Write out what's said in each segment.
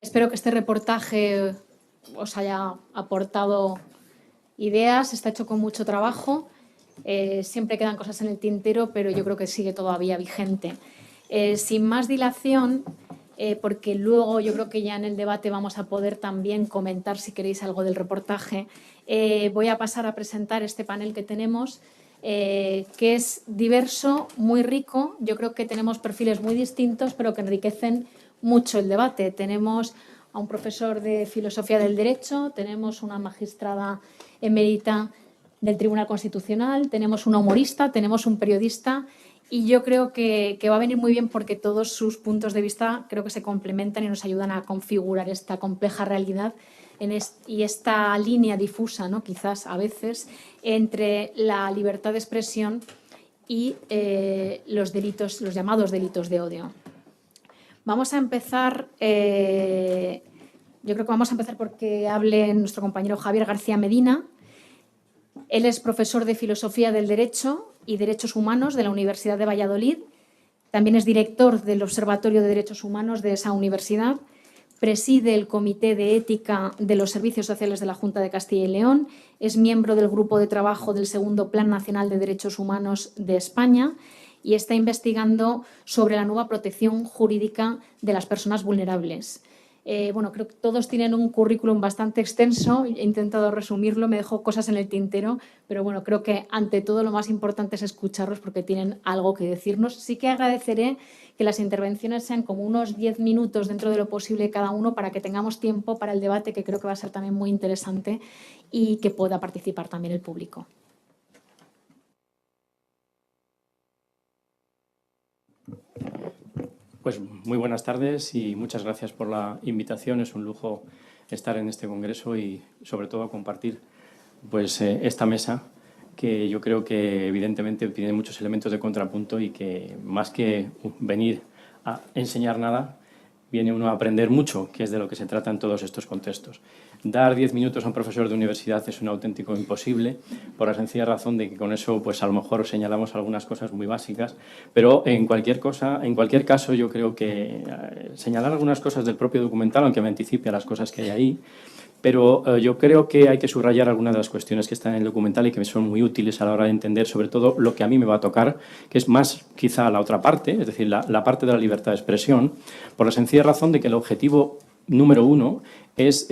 Espero que este reportaje os haya aportado ideas, está hecho con mucho trabajo. Siempre quedan cosas en el tintero, pero yo creo que sigue todavía vigente. Sin más dilación, porque luego yo creo que ya en el debate vamos a poder también comentar, si queréis, algo del reportaje, voy a pasar a presentar este panel que tenemos, que es diverso, muy rico. Yo creo que tenemos perfiles muy distintos, pero que enriquecen mucho el debate. Tenemos a un profesor de Filosofía del Derecho, tenemos una magistrada emérita del Tribunal Constitucional, tenemos una humorista, tenemos un periodista, y yo creo que va a venir muy bien porque todos sus puntos de vista creo que se complementan y nos ayudan a configurar esta compleja realidad y esta línea difusa, ¿no?, quizás a veces, entre la libertad de expresión y los delitos, los llamados delitos de odio. Vamos a empezar, yo creo que vamos a empezar porque hable nuestro compañero Javier García Medina. Él es profesor de Filosofía del Derecho y Derechos Humanos de la Universidad de Valladolid. También es director del Observatorio de Derechos Humanos de esa universidad. Preside el Comité de Ética de los Servicios Sociales de la Junta de Castilla y León. Es miembro del Grupo de Trabajo del Segundo Plan Nacional de Derechos Humanos de España y está investigando sobre la nueva protección jurídica de las personas vulnerables. Bueno, creo que todos tienen un currículum bastante extenso. He intentado resumirlo, me dejo cosas en el tintero, pero bueno, creo que ante todo lo más importante es escucharlos porque tienen algo que decirnos. Sí que agradeceré que las intervenciones sean como unos 10 minutos dentro de lo posible cada uno para que tengamos tiempo para el debate, que creo que va a ser también muy interesante, y que pueda participar también el público. Pues muy buenas tardes y muchas gracias por la invitación. Es un lujo estar en este congreso y, sobre todo, compartir pues, esta mesa que yo creo que, evidentemente, tiene muchos elementos de contrapunto y que, más que venir a enseñar nada, viene uno a aprender mucho, que es de lo que se trata en todos estos contextos. Dar 10 minutos a un profesor de universidad es un auténtico imposible, por la sencilla razón de que con eso, pues a lo mejor señalamos algunas cosas muy básicas, pero en cualquier caso, yo creo que señalar algunas cosas del propio documental, aunque me anticipe a las cosas que hay ahí, pero yo creo que hay que subrayar algunas de las cuestiones que están en el documental y que me son muy útiles a la hora de entender, sobre todo, lo que a mí me va a tocar, que es más quizá la otra parte, es decir, la parte de la libertad de expresión, por la sencilla razón de que el objetivo número uno es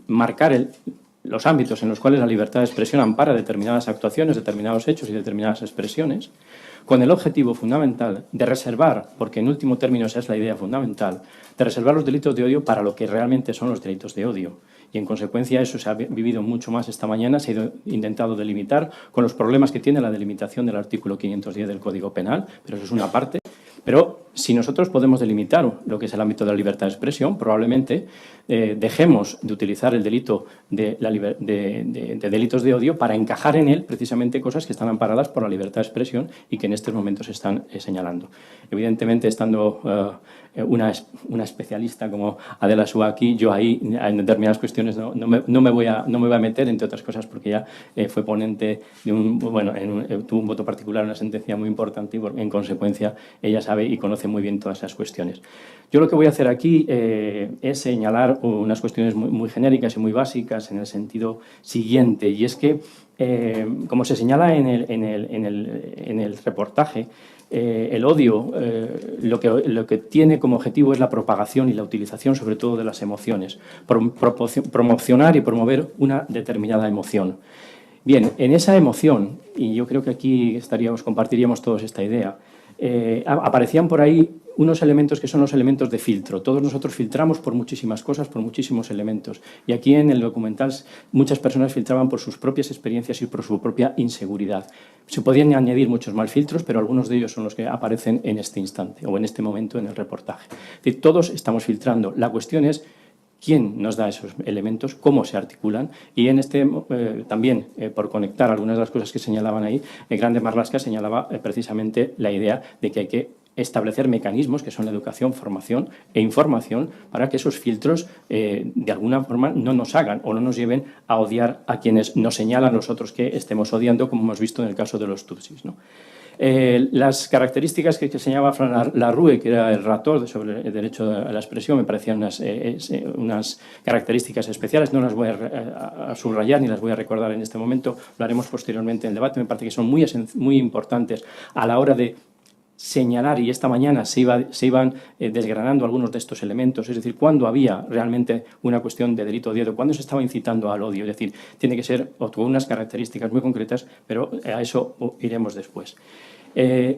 marcar los ámbitos en los cuales la libertad de expresión ampara determinadas actuaciones, determinados hechos y determinadas expresiones, con el objetivo fundamental de reservar, porque en último término esa es la idea fundamental, de reservar los delitos de odio para lo que realmente son los delitos de odio. Y, en consecuencia, eso se ha vivido mucho más esta mañana, se ha intentado delimitar con los problemas que tiene la delimitación del artículo 510 del Código Penal, pero eso es una parte. Pero si nosotros podemos delimitar lo que es el ámbito de la libertad de expresión, probablemente dejemos de utilizar el delito de delitos de odio para encajar en él precisamente cosas que están amparadas por la libertad de expresión y que en estos momentos se están señalando. Evidentemente, estando una especialista como Adela Súa aquí, yo ahí en determinadas cuestiones no me voy a meter, entre otras cosas porque ya fue ponente de tuvo un voto particular, una sentencia muy importante y, en consecuencia, ella sabe y conoce muy bien todas esas cuestiones. Yo lo que voy a hacer aquí es señalar unas cuestiones muy genéricas y muy básicas en el sentido siguiente, y es que, como se señala en el reportaje, el odio lo que tiene como objetivo es la propagación y la utilización, sobre todo, de las emociones, promocionar y promover una determinada emoción. Bien, en esa emoción, y yo creo que aquí compartiríamos todos esta idea, aparecían por ahí unos elementos que son los elementos de filtro. Todos nosotros filtramos por muchísimas cosas, por muchísimos elementos. Y aquí en el documental muchas personas filtraban por sus propias experiencias y por su propia inseguridad. Se podían añadir muchos más filtros, pero algunos de ellos son los que aparecen en este instante o en este momento en el reportaje. Es decir, todos estamos filtrando. La cuestión es quién nos da esos elementos, cómo se articulan, y en también, por conectar algunas de las cosas que señalaban ahí, Grande Marlaska señalaba precisamente la idea de que hay que establecer mecanismos que son la educación, formación e información para que esos filtros de alguna forma no nos hagan o no nos lleven a odiar a quienes nos señalan los otros que estemos odiando, como hemos visto en el caso de los tutsis, ¿no? Las características que señalaba Fran Larrue, que era el relator sobre el derecho a la expresión, me parecían unas características especiales. No las voy a subrayar ni las voy a recordar en este momento, lo haremos posteriormente en el debate. Me parece que son muy importantes a la hora de señalar, y esta mañana se iban desgranando algunos de estos elementos, es decir, cuándo había realmente una cuestión de delito de odio, cuándo se estaba incitando al odio, es decir, tiene que ser con unas características muy concretas, pero a eso iremos después.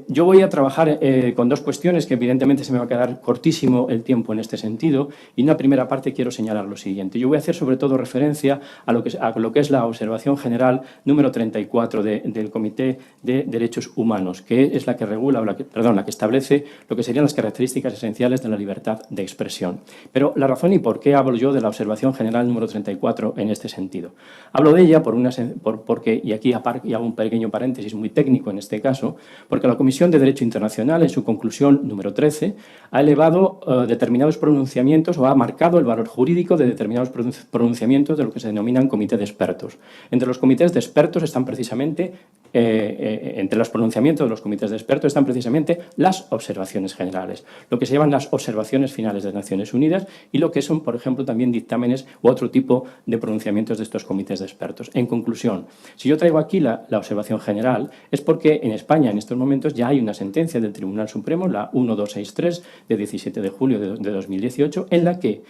Yo voy a trabajar con dos cuestiones que evidentemente se me va a quedar cortísimo el tiempo en este sentido, y en una primera parte quiero señalar lo siguiente. Yo voy a hacer sobre todo referencia a lo que es la observación general número 34 del Comité de Derechos Humanos, que es la que regula, la que establece lo que serían las características esenciales de la libertad de expresión. Pero la razón y por qué hablo yo de la observación general número 34 en este sentido. Hablo de ella porque, y aquí hago un pequeño paréntesis muy técnico en este caso, porque la Comisión de Derecho Internacional, en su conclusión número 13, ha elevado determinados pronunciamientos o ha marcado el valor jurídico de determinados pronunciamientos de lo que se denominan comités de expertos. Entre los comités de expertos están precisamente, entre los pronunciamientos de los comités de expertos están precisamente las observaciones generales, lo que se llaman las observaciones finales de Naciones Unidas y lo que son, por ejemplo, también dictámenes u otro tipo de pronunciamientos de estos comités de expertos. En conclusión, si yo traigo aquí la observación general, es porque en España, en estos momentos, ya hay una sentencia del Tribunal Supremo, la 1263, de 17 de julio de 2018, en la que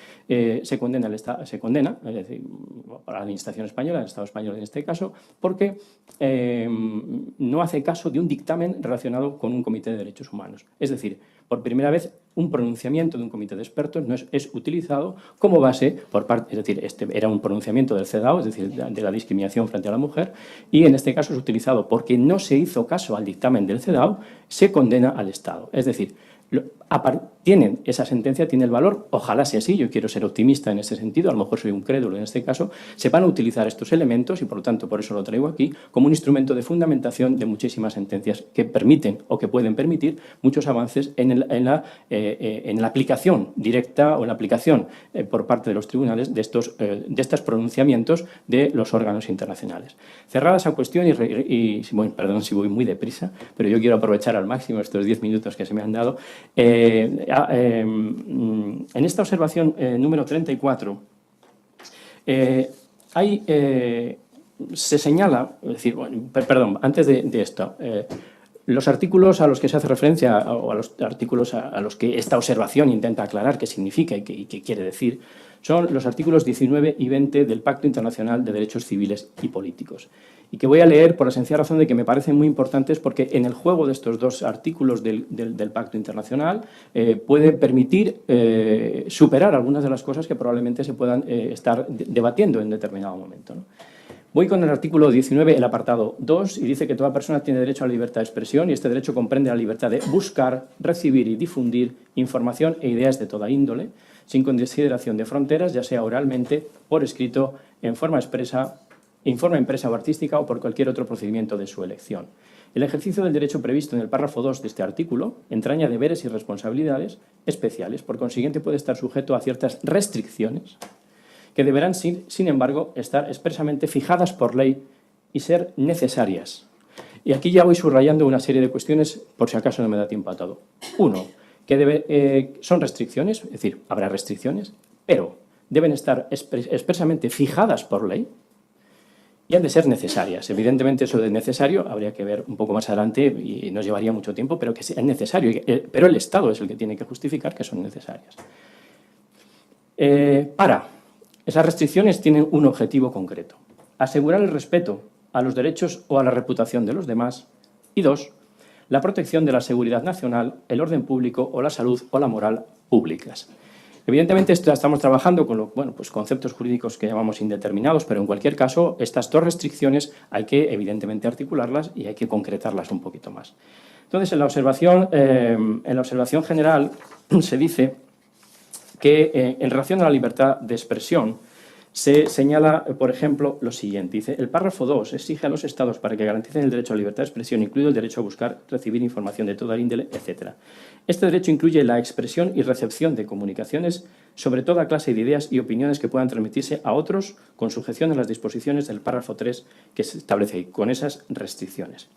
se condena, es decir, para la Administración española, el Estado español en este caso, porque no hace caso de un dictamen relacionado con un comité de derechos humanos. Es decir, por primera vez, un pronunciamiento de un comité de expertos no es utilizado como base por parte, es decir, este era un pronunciamiento del CEDAW, es decir, de la discriminación frente a la mujer, y en este caso es utilizado porque no se hizo caso al dictamen del CEDAW, se condena al Estado. Es decir, esa sentencia tiene el valor, ojalá sea así, yo quiero ser optimista en ese sentido, a lo mejor soy un crédulo en este caso, se van a utilizar estos elementos y por lo tanto por eso lo traigo aquí como un instrumento de fundamentación de muchísimas sentencias que permiten o que pueden permitir muchos avances en la aplicación directa o en la aplicación por parte de los tribunales de estos pronunciamientos de los órganos internacionales. Cerrada esa cuestión bueno, perdón si voy muy deprisa, pero yo quiero aprovechar al máximo estos 10 minutos que se me han dado. En esta observación número 34 se señala, es decir, bueno, perdón, antes de esto, los artículos a los que se hace referencia o a los artículos a los que esta observación intenta aclarar qué significa y qué quiere decir son los artículos 19 y 20 del Pacto Internacional de Derechos Civiles y Políticos. Y que voy a leer por la sencilla razón de que me parecen muy importantes porque en el juego de estos dos artículos del Pacto Internacional puede permitir superar algunas de las cosas que probablemente se puedan estar debatiendo en determinado momento, ¿no? Voy con el artículo 19, el apartado 2, y dice que toda persona tiene derecho a la libertad de expresión y este derecho comprende la libertad de buscar, recibir y difundir información e ideas de toda índole, sin consideración de fronteras, ya sea oralmente, por escrito, en forma impresa o artística o por cualquier otro procedimiento de su elección. El ejercicio del derecho previsto en el párrafo 2 de este artículo entraña deberes y responsabilidades especiales, por consiguiente puede estar sujeto a ciertas restricciones que deberán, sin embargo, estar expresamente fijadas por ley y ser necesarias. Y aquí ya voy subrayando una serie de cuestiones, por si acaso no me da tiempo a todo. Uno, que son restricciones, es decir, habrá restricciones, pero deben estar expresamente fijadas por ley y han de ser necesarias. Evidentemente, eso de necesario habría que ver un poco más adelante y nos llevaría mucho tiempo, pero que sea necesario. Pero el Estado es el que tiene que justificar que son necesarias. Esas restricciones tienen un objetivo concreto: asegurar el respeto a los derechos o a la reputación de los demás. Y dos, la protección de la seguridad nacional, el orden público o la salud o la moral públicas. Evidentemente, estamos trabajando con pues conceptos jurídicos que llamamos indeterminados, pero en cualquier caso, estas dos restricciones hay que, evidentemente, articularlas y hay que concretarlas un poquito más. Entonces, en la observación general se dice que en relación a la libertad de expresión se señala, por ejemplo, lo siguiente. Dice, el párrafo 2 exige a los Estados para que garanticen el derecho a la libertad de expresión, incluido el derecho a buscar, recibir información de toda índole, etc. Este derecho incluye la expresión y recepción de comunicaciones sobre toda clase de ideas y opiniones que puedan transmitirse a otros con sujeción a las disposiciones del párrafo 3 que se establece ahí, con esas restricciones.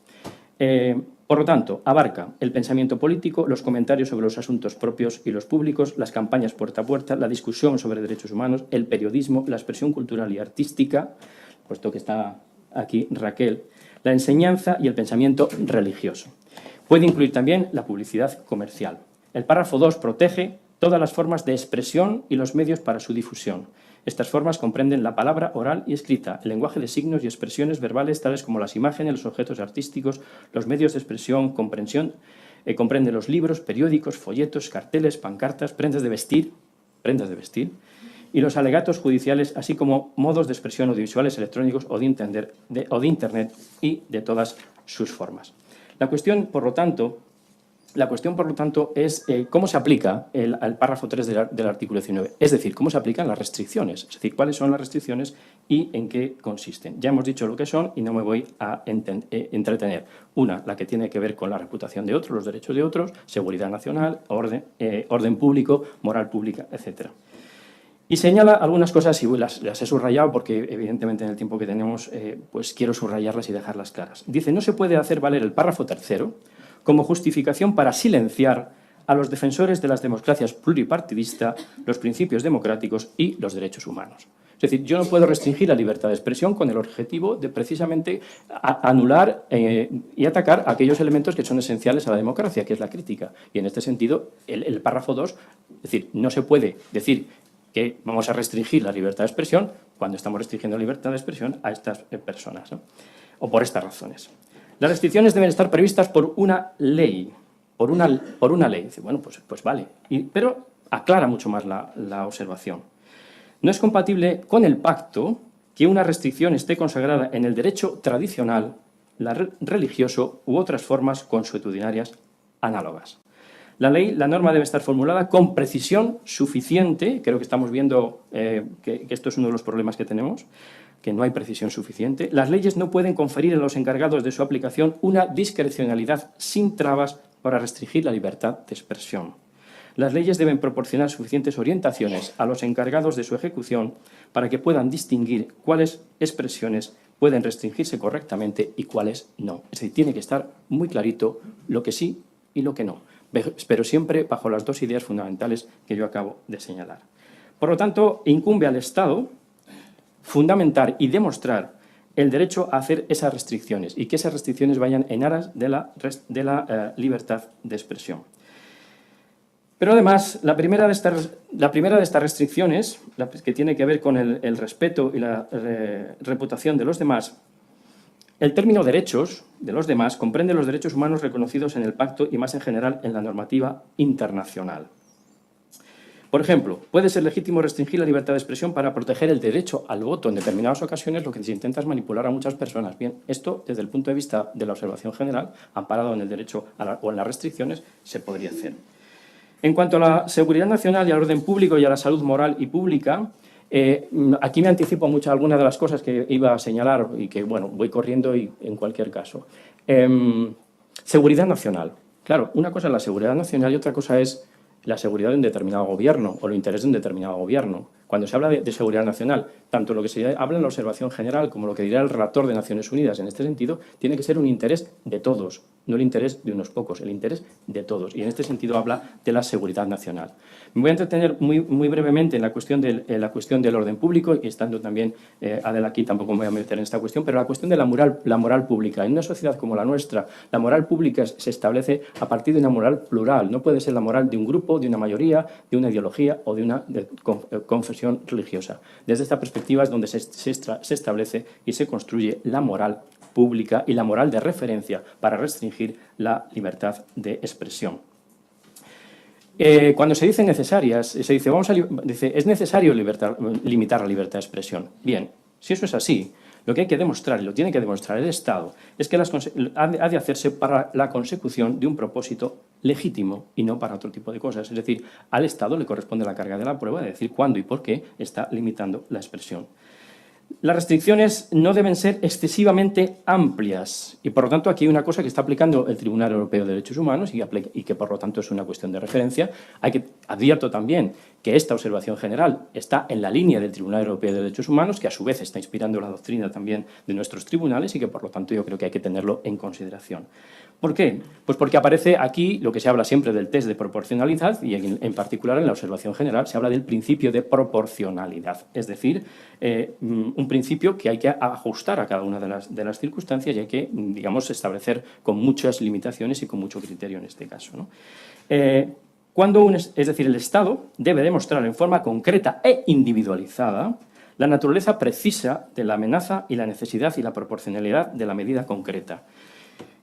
Por lo tanto, abarca el pensamiento político, los comentarios sobre los asuntos propios y los públicos, las campañas puerta a puerta, la discusión sobre derechos humanos, el periodismo, la expresión cultural y artística, puesto que está aquí Raquel, la enseñanza y el pensamiento religioso. Puede incluir también la publicidad comercial. El párrafo 2 protege todas las formas de expresión y los medios para su difusión. Estas formas comprenden la palabra oral y escrita, el lenguaje de signos y expresiones verbales tales como las imágenes, los objetos artísticos, los medios de expresión, comprensión, comprende los libros, periódicos, folletos, carteles, pancartas, prendas de vestir, y los alegatos judiciales, así como modos de expresión audiovisuales, electrónicos o de Internet y de todas sus formas. La cuestión, por lo tanto, es cómo se aplica al párrafo 3 del artículo 19, es decir, cómo se aplican las restricciones, es decir, cuáles son las restricciones y en qué consisten. Ya hemos dicho lo que son y no me voy a entretener. Una, la que tiene que ver con la reputación de otros, los derechos de otros, seguridad nacional, orden público, moral pública, etc. Y señala algunas cosas y las he subrayado porque, evidentemente, en el tiempo que tenemos, pues quiero subrayarlas y dejarlas claras. Dice, no se puede hacer valer el párrafo 3 como justificación para silenciar a los defensores de las democracias pluripartidistas, los principios democráticos y los derechos humanos. Es decir, yo no puedo restringir la libertad de expresión con el objetivo de precisamente anular y atacar aquellos elementos que son esenciales a la democracia, que es la crítica. Y en este sentido, el párrafo 2, es decir, no se puede decir que vamos a restringir la libertad de expresión cuando estamos restringiendo la libertad de expresión a estas personas, ¿no? O por estas razones. Las restricciones deben estar previstas por una ley. Por una ley. Dice, bueno, pues vale. Pero aclara mucho más la observación. No es compatible con el pacto que una restricción esté consagrada en el derecho tradicional, religioso u otras formas consuetudinarias análogas. La norma debe estar formulada con precisión suficiente. Creo que estamos viendo que esto es uno de los problemas que tenemos, que no hay precisión suficiente. Las leyes no pueden conferir a los encargados de su aplicación una discrecionalidad sin trabas para restringir la libertad de expresión. Las leyes deben proporcionar suficientes orientaciones a los encargados de su ejecución para que puedan distinguir cuáles expresiones pueden restringirse correctamente y cuáles no. Es decir, tiene que estar muy clarito lo que sí y lo que no, pero siempre bajo las dos ideas fundamentales que yo acabo de señalar. Por lo tanto, incumbe al Estado fundamentar y demostrar el derecho a hacer esas restricciones y que esas restricciones vayan en aras de la libertad de expresión. Pero además, la primera de estas restricciones, que tiene que ver con el respeto y la reputación de los demás, el término derechos de los demás comprende los derechos humanos reconocidos en el pacto y más en general en la normativa internacional. Por ejemplo, puede ser legítimo restringir la libertad de expresión para proteger el derecho al voto. En determinadas ocasiones lo que se intenta es manipular a muchas personas. Bien, esto desde el punto de vista de la observación general, amparado en el derecho o en las restricciones, se podría hacer. En cuanto a la seguridad nacional y al orden público y a la salud moral y pública, aquí me anticipo mucho algunas de las cosas que iba a señalar y que, bueno, voy corriendo y en cualquier caso. Seguridad nacional. Claro, una cosa es la seguridad nacional y otra cosa es la seguridad de un determinado gobierno o el interés de un determinado gobierno. Cuando se habla de seguridad nacional, tanto lo que se habla en la observación general como lo que dirá el relator de Naciones Unidas en este sentido, tiene que ser un interés de todos, no el interés de unos pocos, el interés de todos. Y en este sentido habla de la seguridad nacional. Me voy a entretener muy brevemente en la cuestión del orden público, y estando también Adela aquí tampoco me voy a meter en esta cuestión, pero la cuestión de la moral pública. En una sociedad como la nuestra, la moral pública se establece a partir de una moral plural. No puede ser la moral de un grupo, de una mayoría, de una ideología o de una confesión religiosa. Desde esta perspectiva es donde se establece y se construye la moral pública y la moral de referencia para restringir la libertad de expresión. Cuando se dice necesarias, se dice, es necesario limitar la libertad de expresión. Bien, si eso es así, lo que hay que demostrar, y lo tiene que demostrar el Estado, es que ha de hacerse para la consecución de un propósito legítimo y no para otro tipo de cosas. Es decir, al Estado le corresponde la carga de la prueba de decir cuándo y por qué está limitando la expresión. Las restricciones no deben ser excesivamente amplias y, por lo tanto, aquí hay una cosa que está aplicando el Tribunal Europeo de Derechos Humanos y que, por lo tanto, es una cuestión de referencia. Advierto también que esta observación general está en la línea del Tribunal Europeo de Derechos Humanos, que a su vez está inspirando la doctrina también de nuestros tribunales y que, por lo tanto, yo creo que hay que tenerlo en consideración. ¿Por qué? Pues porque aparece aquí lo que se habla siempre del test de proporcionalidad y, en particular, en la observación general se habla del principio de proporcionalidad, es decir, un principio que hay que ajustar a cada una de las circunstancias y hay que, digamos, establecer con muchas limitaciones y con mucho criterio en este caso, ¿no? Es decir, el Estado debe demostrar en forma concreta e individualizada la naturaleza precisa de la amenaza y la necesidad y la proporcionalidad de la medida concreta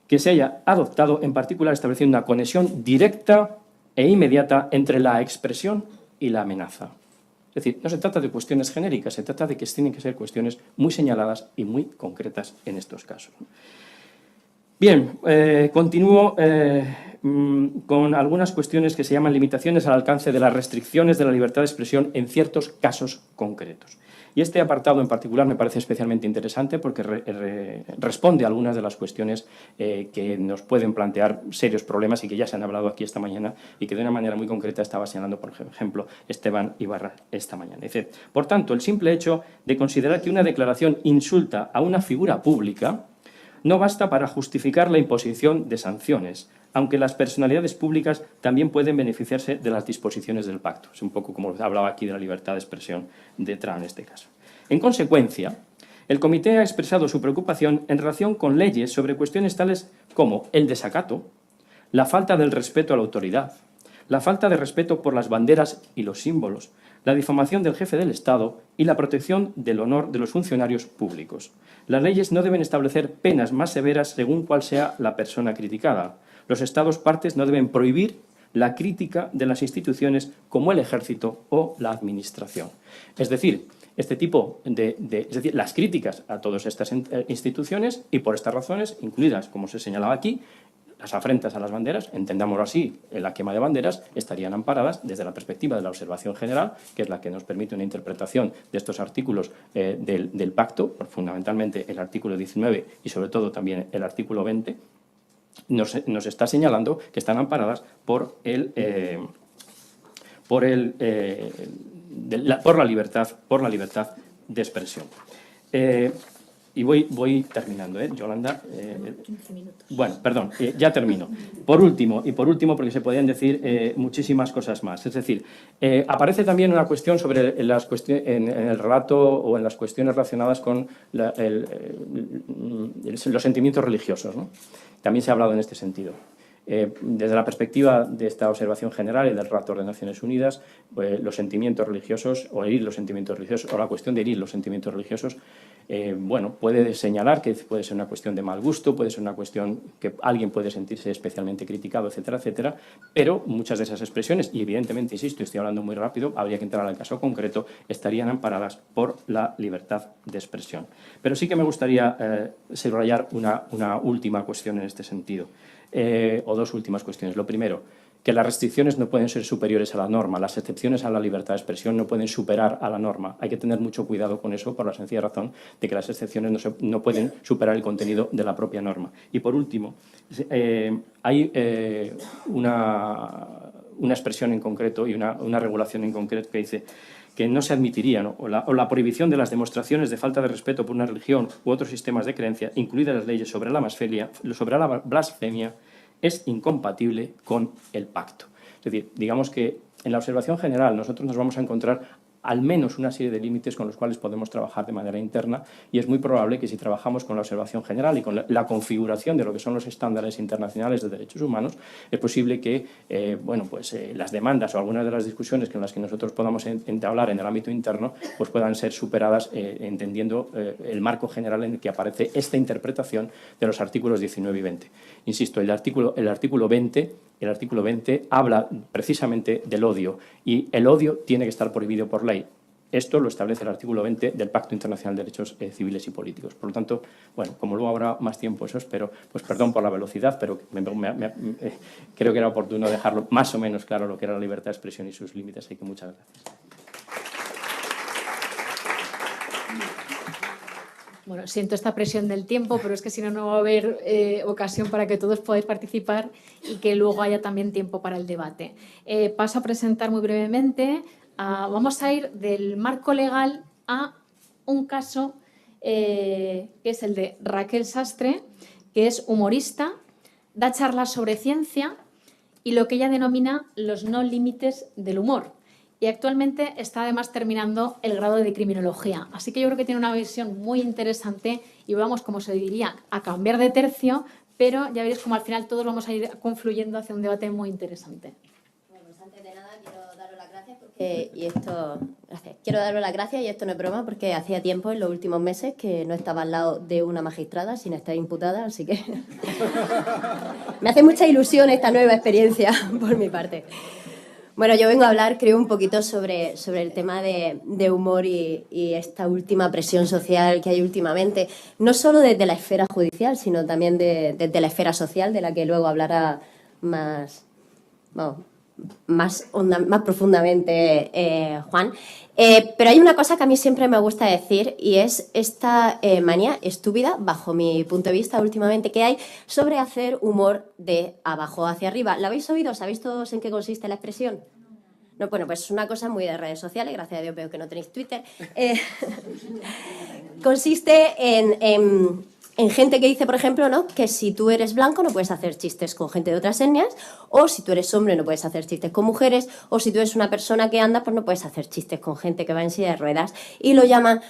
que se haya adoptado, en particular estableciendo una conexión directa e inmediata entre la expresión y la amenaza. Es decir, no se trata de cuestiones genéricas, se trata de que tienen que ser cuestiones muy señaladas y muy concretas en estos casos. Bien, continúo con algunas cuestiones que se llaman limitaciones al alcance de las restricciones de la libertad de expresión en ciertos casos concretos. Y este apartado en particular me parece especialmente interesante porque responde a algunas de las cuestiones que nos pueden plantear serios problemas y que ya se han hablado aquí esta mañana y que de una manera muy concreta estaba señalando, por ejemplo, Esteban Ibarra esta mañana. Dice, por tanto, el simple hecho de considerar que una declaración insulta a una figura pública no basta para justificar la imposición de sanciones, aunque las personalidades públicas también pueden beneficiarse de las disposiciones del pacto. Es un poco como hablaba aquí de la libertad de expresión de Trump en este caso. En consecuencia, el Comité ha expresado su preocupación en relación con leyes sobre cuestiones tales como el desacato, la falta del respeto a la autoridad, la falta de respeto por las banderas y los símbolos, la difamación del jefe del Estado y la protección del honor de los funcionarios públicos. Las leyes no deben establecer penas más severas según cuál sea la persona criticada. Los Estados partes no deben prohibir la crítica de las instituciones como el Ejército o la Administración. Es decir, este tipo es decir, las críticas a todas estas instituciones y por estas razones, incluidas, como se señalaba aquí, las afrentas a las banderas, entendámoslo así, en la quema de banderas, estarían amparadas desde la perspectiva de la observación general, que es la que nos permite una interpretación de estos artículos del pacto, fundamentalmente el artículo 19 y sobre todo también el artículo 20, nos está señalando que están amparadas por la libertad de expresión. Y voy terminando, Yolanda. 15 minutos. Bueno, perdón, ya termino. Por último, porque se podían decir muchísimas cosas más. Es decir, aparece también una cuestión sobre en el relato o en las cuestiones relacionadas con los sentimientos religiosos, ¿no? También se ha hablado en este sentido. Desde la perspectiva de esta observación general y del relato de Naciones Unidas, los sentimientos religiosos o herir los sentimientos religiosos, o la cuestión de herir los sentimientos religiosos, bueno, puede señalar que puede ser una cuestión de mal gusto, puede ser una cuestión que alguien puede sentirse especialmente criticado, etcétera, etcétera, pero muchas de esas expresiones, y evidentemente, insisto, estoy hablando muy rápido, habría que entrar al caso concreto, estarían amparadas por la libertad de expresión. Pero sí que me gustaría subrayar una última cuestión en este sentido, o dos últimas cuestiones. Lo primero, que las restricciones no pueden ser superiores a la norma, las excepciones a la libertad de expresión no pueden superar a la norma. Hay que tener mucho cuidado con eso por la sencilla razón de que las excepciones no pueden superar el contenido de la propia norma. Y por último, hay una expresión en concreto y una regulación en concreto que dice que no se admitiría, ¿no? o la prohibición de las demostraciones de falta de respeto por una religión u otros sistemas de creencia, incluidas las leyes sobre la blasfemia, es incompatible con el pacto. Es decir, digamos que en la observación general nosotros nos vamos a encontrar al menos una serie de límites con los cuales podemos trabajar de manera interna y es muy probable que si trabajamos con la observación general y con la configuración de lo que son los estándares internacionales de derechos humanos, es posible que las demandas o algunas de las discusiones en las que nosotros podamos entablar en el ámbito interno pues puedan ser superadas entendiendo el marco general en el que aparece esta interpretación de los artículos 19 y 20. Insisto, el artículo 20 habla precisamente del odio y el odio tiene que estar prohibido por ley. Esto lo establece el artículo 20 del Pacto Internacional de Derechos Civiles y Políticos. Por lo tanto, bueno, como luego habrá más tiempo, eso espero, pues perdón por la velocidad, pero creo que era oportuno dejarlo más o menos claro lo que era la libertad de expresión y sus límites. Así que muchas gracias. Bueno, siento esta presión del tiempo, pero es que si no, no va a haber ocasión para que todos podáis participar y que luego haya también tiempo para el debate. Paso a presentar muy brevemente vamos a ir del marco legal a un caso que es el de Raquel Sastre, que es humorista, da charlas sobre ciencia y lo que ella denomina los no límites del humor. Y actualmente está además terminando el grado de criminología. Así que yo creo que tiene una visión muy interesante y vamos, como se diría, a cambiar de tercio, pero ya veréis como al final todos vamos a ir confluyendo hacia un debate muy interesante. Quiero daros las gracias y esto no es broma porque hacía tiempo, en los últimos meses, que no estaba al lado de una magistrada sin estar imputada, así que me hace mucha ilusión esta nueva experiencia por mi parte. Bueno, yo vengo a hablar, creo, un poquito sobre el tema de humor y esta última presión social que hay últimamente, no solo desde la esfera judicial, sino también desde la esfera social, de la que luego hablará más profundamente Juan. Pero hay una cosa que a mí siempre me gusta decir y es esta manía estúpida, bajo mi punto de vista últimamente, que hay sobre hacer humor de abajo hacia arriba. ¿La habéis oído? ¿Sabéis todos en qué consiste la expresión? No, bueno, pues es una cosa muy de redes sociales, gracias a Dios veo que no tenéis Twitter. Consiste en gente que dice, por ejemplo, ¿no?, que si tú eres blanco no puedes hacer chistes con gente de otras etnias, o si tú eres hombre no puedes hacer chistes con mujeres, o si tú eres una persona que anda, pues no puedes hacer chistes con gente que va en silla de ruedas. Y lo llaman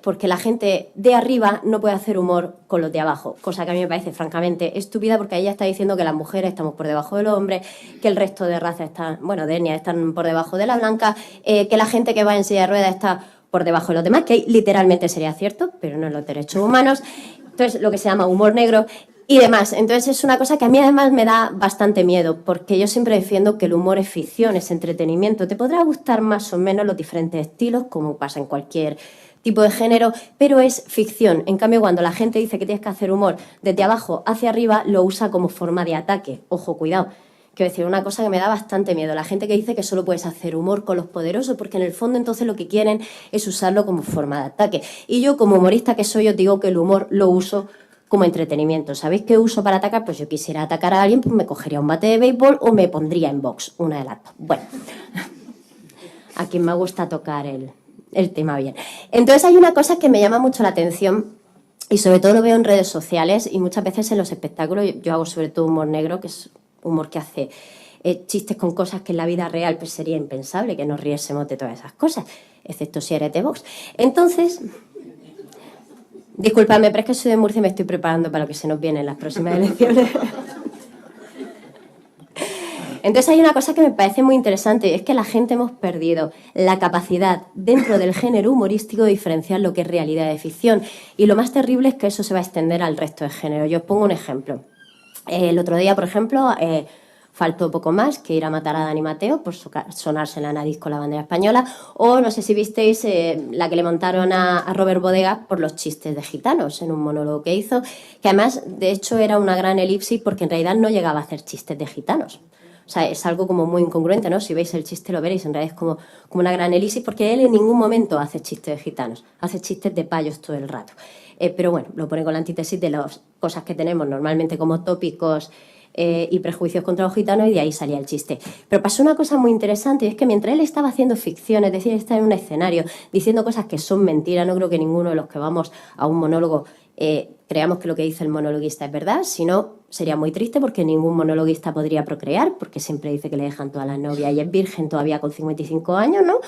porque la gente de arriba no puede hacer humor con los de abajo, cosa que a mí me parece francamente estúpida, porque ella está diciendo que las mujeres estamos por debajo de los hombres, que el resto de razas están, bueno, de etnias están por debajo de la blanca, que la gente que va en silla de ruedas está por debajo de los demás, que literalmente sería cierto, pero no en los derechos humanos. Entonces, lo que se llama humor negro y demás. Entonces, es una cosa que a mí además me da bastante miedo, porque yo siempre defiendo que el humor es ficción, es entretenimiento. Te podrá gustar más o menos los diferentes estilos, como pasa en cualquier tipo de género, pero es ficción. En cambio, cuando la gente dice que tienes que hacer humor desde abajo hacia arriba, lo usa como forma de ataque. Ojo, cuidado. Quiero decir, una cosa que me da bastante miedo, la gente que dice que solo puedes hacer humor con los poderosos, porque en el fondo entonces lo que quieren es usarlo como forma de ataque. Y yo, como humorista que soy, os digo que el humor lo uso como entretenimiento. ¿Sabéis qué uso para atacar? Pues yo quisiera atacar a alguien, pues me cogería un bate de béisbol o me pondría en box, una de las dos. Bueno, a quien me gusta tocar el tema bien. Entonces hay una cosa que me llama mucho la atención, y sobre todo lo veo en redes sociales y muchas veces en los espectáculos. Yo hago sobre todo humor negro, que es humor que hace chistes con cosas que en la vida real pues sería impensable que nos riésemos de todas esas cosas, excepto si eres de Vox. Entonces, disculpadme, pero es que soy de Murcia y me estoy preparando para lo que se nos viene en las próximas elecciones. Entonces hay una cosa que me parece muy interesante, y es que la gente hemos perdido la capacidad dentro del género humorístico de diferenciar lo que es realidad de ficción. Y lo más terrible es que eso se va a extender al resto de género. Yo os pongo un ejemplo. El otro día, por ejemplo, faltó poco más que ir a matar a Dani Mateo por sonarse en la nariz con la bandera española, o no sé si visteis la que le montaron a Robert Bodegas por los chistes de gitanos en un monólogo que hizo, que además, de hecho, era una gran elipsis porque en realidad no llegaba a hacer chistes de gitanos. O sea, es algo como muy incongruente, ¿no? Si veis el chiste lo veréis, en realidad es como una gran elipsis, porque él en ningún momento hace chistes de gitanos, hace chistes de payos todo el rato. Pero bueno, lo pone con la antítesis de las cosas que tenemos normalmente como tópicos y prejuicios contra los gitanos, y de ahí salía el chiste. Pero pasó una cosa muy interesante, y es que mientras él estaba haciendo ficción, es decir, está en un escenario diciendo cosas que son mentiras, no creo que ninguno de los que vamos a un monólogo creamos que lo que dice el monologuista es verdad, si no sería muy triste, porque ningún monologuista podría procrear, porque siempre dice que le dejan todas las novias y es virgen todavía con 55 años, ¿no?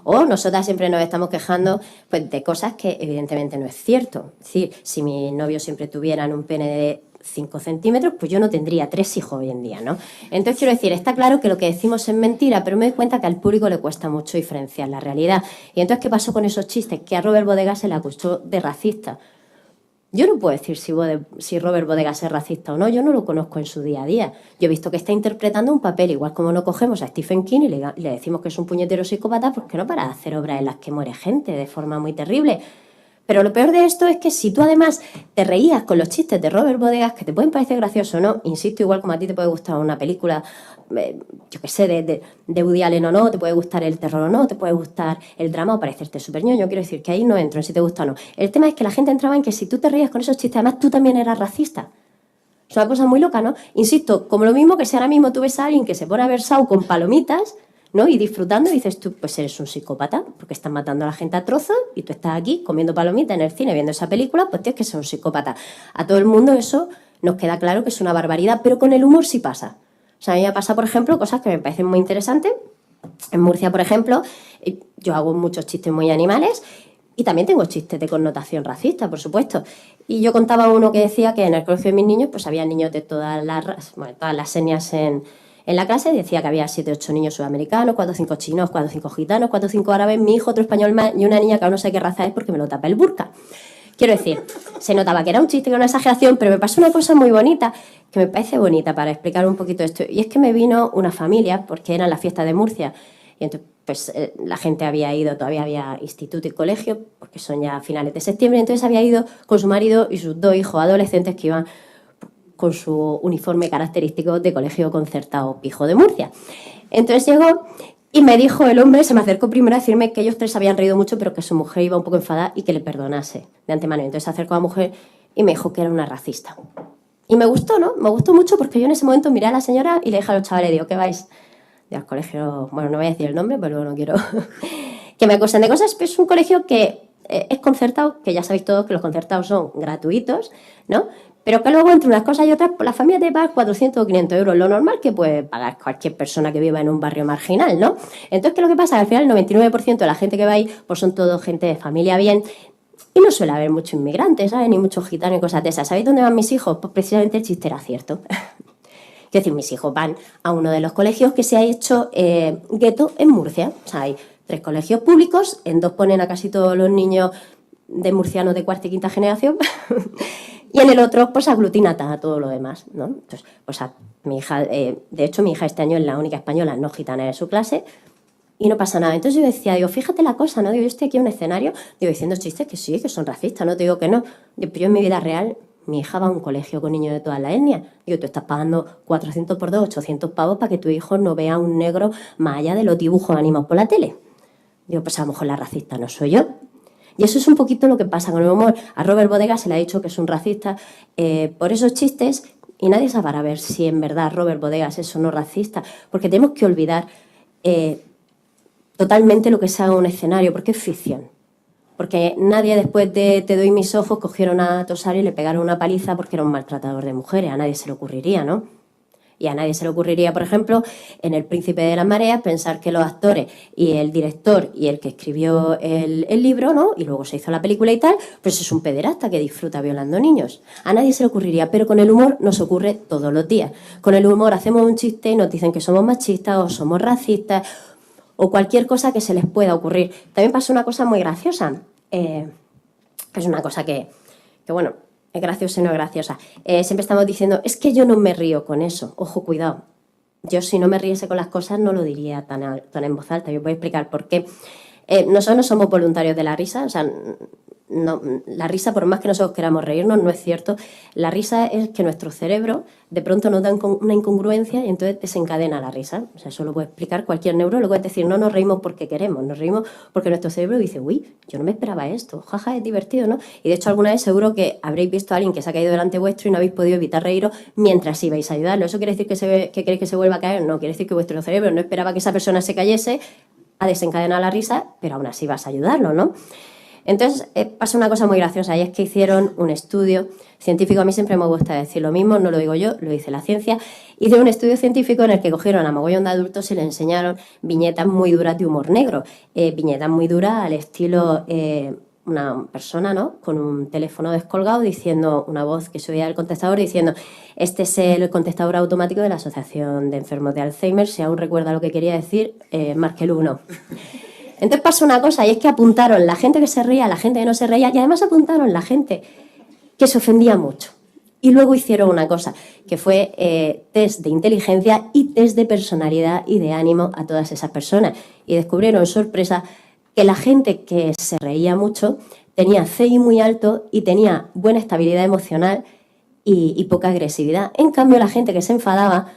O nosotras siempre nos estamos quejando pues, de cosas que evidentemente no es cierto. Es decir, si mis novios siempre tuvieran un pene de 5 centímetros, pues yo no tendría 3 hijos hoy en día, ¿no? Entonces, quiero decir, está claro que lo que decimos es mentira, pero me doy cuenta que al público le cuesta mucho diferenciar la realidad. Y entonces, ¿qué pasó con esos chistes? Que a Robert Bodegas se le acusó de racista. Yo no puedo decir si Robert Bodegas es racista o no, yo no lo conozco en su día a día. Yo he visto que está interpretando un papel, igual como no cogemos a Stephen King y le decimos que es un puñetero psicópata, pues que no para de hacer obras en las que muere gente de forma muy terrible. Pero lo peor de esto es que si tú además te reías con los chistes de Robert Bodegas, que te pueden parecer graciosos o no, insisto, igual como a ti te puede gustar una película, yo qué sé, de Woody Allen o no, te puede gustar el terror o no, te puede gustar el drama o parecerte súper ñoño, quiero decir que ahí no entro en si te gusta o no. El tema es que la gente entraba en que si tú te reías con esos chistes, además tú también eras racista. Es una cosa muy loca, ¿no? Insisto, como lo mismo que si ahora mismo tú ves a alguien que se pone a ver Saw con palomitas, ¿no? Y disfrutando, y dices tú, pues eres un psicópata, porque estás matando a la gente a trozos y tú estás aquí comiendo palomitas en el cine viendo esa película, pues tienes que ser un psicópata. A todo el mundo eso nos queda claro que es una barbaridad, pero con el humor sí pasa. O sea, a mí me pasa, por ejemplo, cosas que me parecen muy interesantes. En Murcia, por ejemplo, yo hago muchos chistes muy animales y también tengo chistes de connotación racista, por supuesto. Y yo contaba uno que decía que en el colegio de mis niños pues había niños de todas las etnias en la clase. Decía que había 7 o 8 niños sudamericanos, 4 o 5 chinos, 4 o 5 gitanos, 4 o 5 árabes, mi hijo otro español más y una niña que aún no sé qué raza es porque me lo tapa el burka. Quiero decir, se notaba que era un chiste, que era una exageración, pero me pasó una cosa muy bonita, que me parece bonita para explicar un poquito esto. Y es que me vino una familia, porque era la fiesta de Murcia, y entonces pues la gente había ido, todavía había instituto y colegio, porque son ya finales de septiembre, entonces había ido con su marido y sus 2 hijos adolescentes que iban con su uniforme característico de colegio concertado pijo de Murcia. Entonces llegó y me dijo el hombre, se me acercó primero a decirme que ellos 3 habían reído mucho, pero que su mujer iba un poco enfadada y que le perdonase de antemano. Entonces se acercó a la mujer y me dijo que era una racista. Y me gustó, ¿no? Me gustó mucho porque yo en ese momento miré a la señora y le dije a los chavales, digo, ¿qué vais? Del colegio, bueno, no voy a decir el nombre, pero no quiero que me acusen de cosas, pero es un colegio que es concertado, que ya sabéis todos que los concertados son gratuitos, ¿no? Pero que luego entre unas cosas y otras, pues la familia te paga 400 o 500 euros, lo normal que puede pagar cualquier persona que viva en un barrio marginal, ¿no? Entonces, ¿qué es lo que pasa? Al final el 99% de la gente que va ahí, pues son todo gente de familia bien, y no suele haber muchos inmigrantes, ¿sabes? Ni muchos gitanos y cosas de esas. ¿Sabéis dónde van mis hijos? Pues precisamente el chiste era cierto. Es decir, mis hijos van a uno de los colegios que se ha hecho gueto en Murcia. O sea, hay 3 colegios públicos, en 2 ponen a casi todos los niños de murcianos de 4ª y 5ª generación, y en el otro pues aglutina a todo lo demás, ¿no? Entonces, pues mi hija, de hecho mi hija este año es la única española no gitana de su clase, y no pasa nada. Entonces yo decía, digo, fíjate la cosa, ¿no? Digo, yo estoy aquí en un escenario, digo, diciendo chistes que sí, que son racistas, no te digo que no. Digo, pero yo en mi vida real, mi hija va a un colegio con niños de todas las etnias. Digo, tú estás pagando 400 por 2, 800 pavos para que tu hijo no vea un negro más allá de los dibujos animados por la tele. Digo, pues a lo mejor la racista no soy yo. Y eso es un poquito lo que pasa con el humor. A Robert Bodegas se le ha dicho que es un racista por esos chistes y nadie sabrá ver si en verdad Robert Bodegas es o no racista, porque tenemos que olvidar totalmente lo que sea un escenario, porque es ficción. Porque nadie después de Te doy mis ojos cogieron a Tosario y le pegaron una paliza porque era un maltratador de mujeres. A nadie se le ocurriría, ¿no? Y a nadie se le ocurriría, por ejemplo, en El príncipe de las mareas, pensar que los actores y el director y el que escribió el libro, ¿no? Y luego se hizo la película y tal, pues es un pederasta que disfruta violando niños. A nadie se le ocurriría, pero con el humor nos ocurre todos los días. Con el humor hacemos un chiste y nos dicen que somos machistas o somos racistas o cualquier cosa que se les pueda ocurrir. También pasa una cosa muy graciosa. Es una cosa que bueno, es graciosa y no es graciosa. Siempre estamos diciendo, es que yo no me río con eso. Ojo, cuidado. Yo si no me riese con las cosas no lo diría tan en voz alta. Yo voy a explicar por qué. Nosotros no somos voluntarios de la risa, o sea, no, la risa, por más que nosotros queramos reírnos, no es cierto. La risa es que nuestro cerebro de pronto nos da una incongruencia y entonces desencadena la risa. O sea, eso lo puede explicar cualquier neurólogo. Es decir, no nos reímos porque queremos, nos reímos porque nuestro cerebro dice, uy, yo no me esperaba esto, jaja, es divertido, ¿no? Y de hecho alguna vez seguro que habréis visto a alguien que se ha caído delante vuestro y no habéis podido evitar reíros mientras ibais a ayudarlo. ¿Eso quiere decir que queréis que se vuelva a caer? No, quiere decir que vuestro cerebro no esperaba que esa persona se cayese, ha desencadenado la risa, pero aún así vas a ayudarlo, ¿no? Entonces pasa una cosa muy graciosa y es que hicieron un estudio científico. A mí siempre me gusta decir lo mismo, no lo digo yo, lo dice la ciencia. Hicieron un estudio científico en el que cogieron a mogollón de adultos y le enseñaron viñetas muy duras de humor negro, viñetas muy duras al estilo una persona, ¿no?, con un teléfono descolgado diciendo, una voz que se oía del contestador diciendo, este es el contestador automático de la Asociación de Enfermos de Alzheimer, si aún recuerda lo que quería decir, marque el 1. Entonces pasó una cosa y es que apuntaron la gente que se reía, la gente que no se reía y además apuntaron la gente que se ofendía mucho. Y luego hicieron una cosa, que fue test de inteligencia y test de personalidad y de ánimo a todas esas personas. Y descubrieron, sorpresa, que la gente que se reía mucho tenía CI muy alto y tenía buena estabilidad emocional y poca agresividad. En cambio, la gente que se enfadaba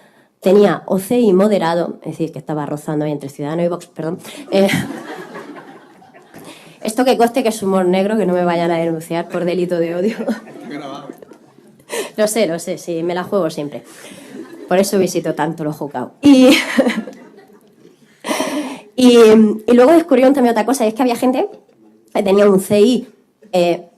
tenía o CI moderado, es decir, que estaba rozando ahí entre Ciudadanos y Vox, perdón. Esto que conste que es humor negro, que no me vayan a denunciar por delito de odio. Lo sé, sí, me la juego siempre. Por eso visito tanto los juzgados. Y luego descubrieron también otra cosa, y es que había gente que tenía un CI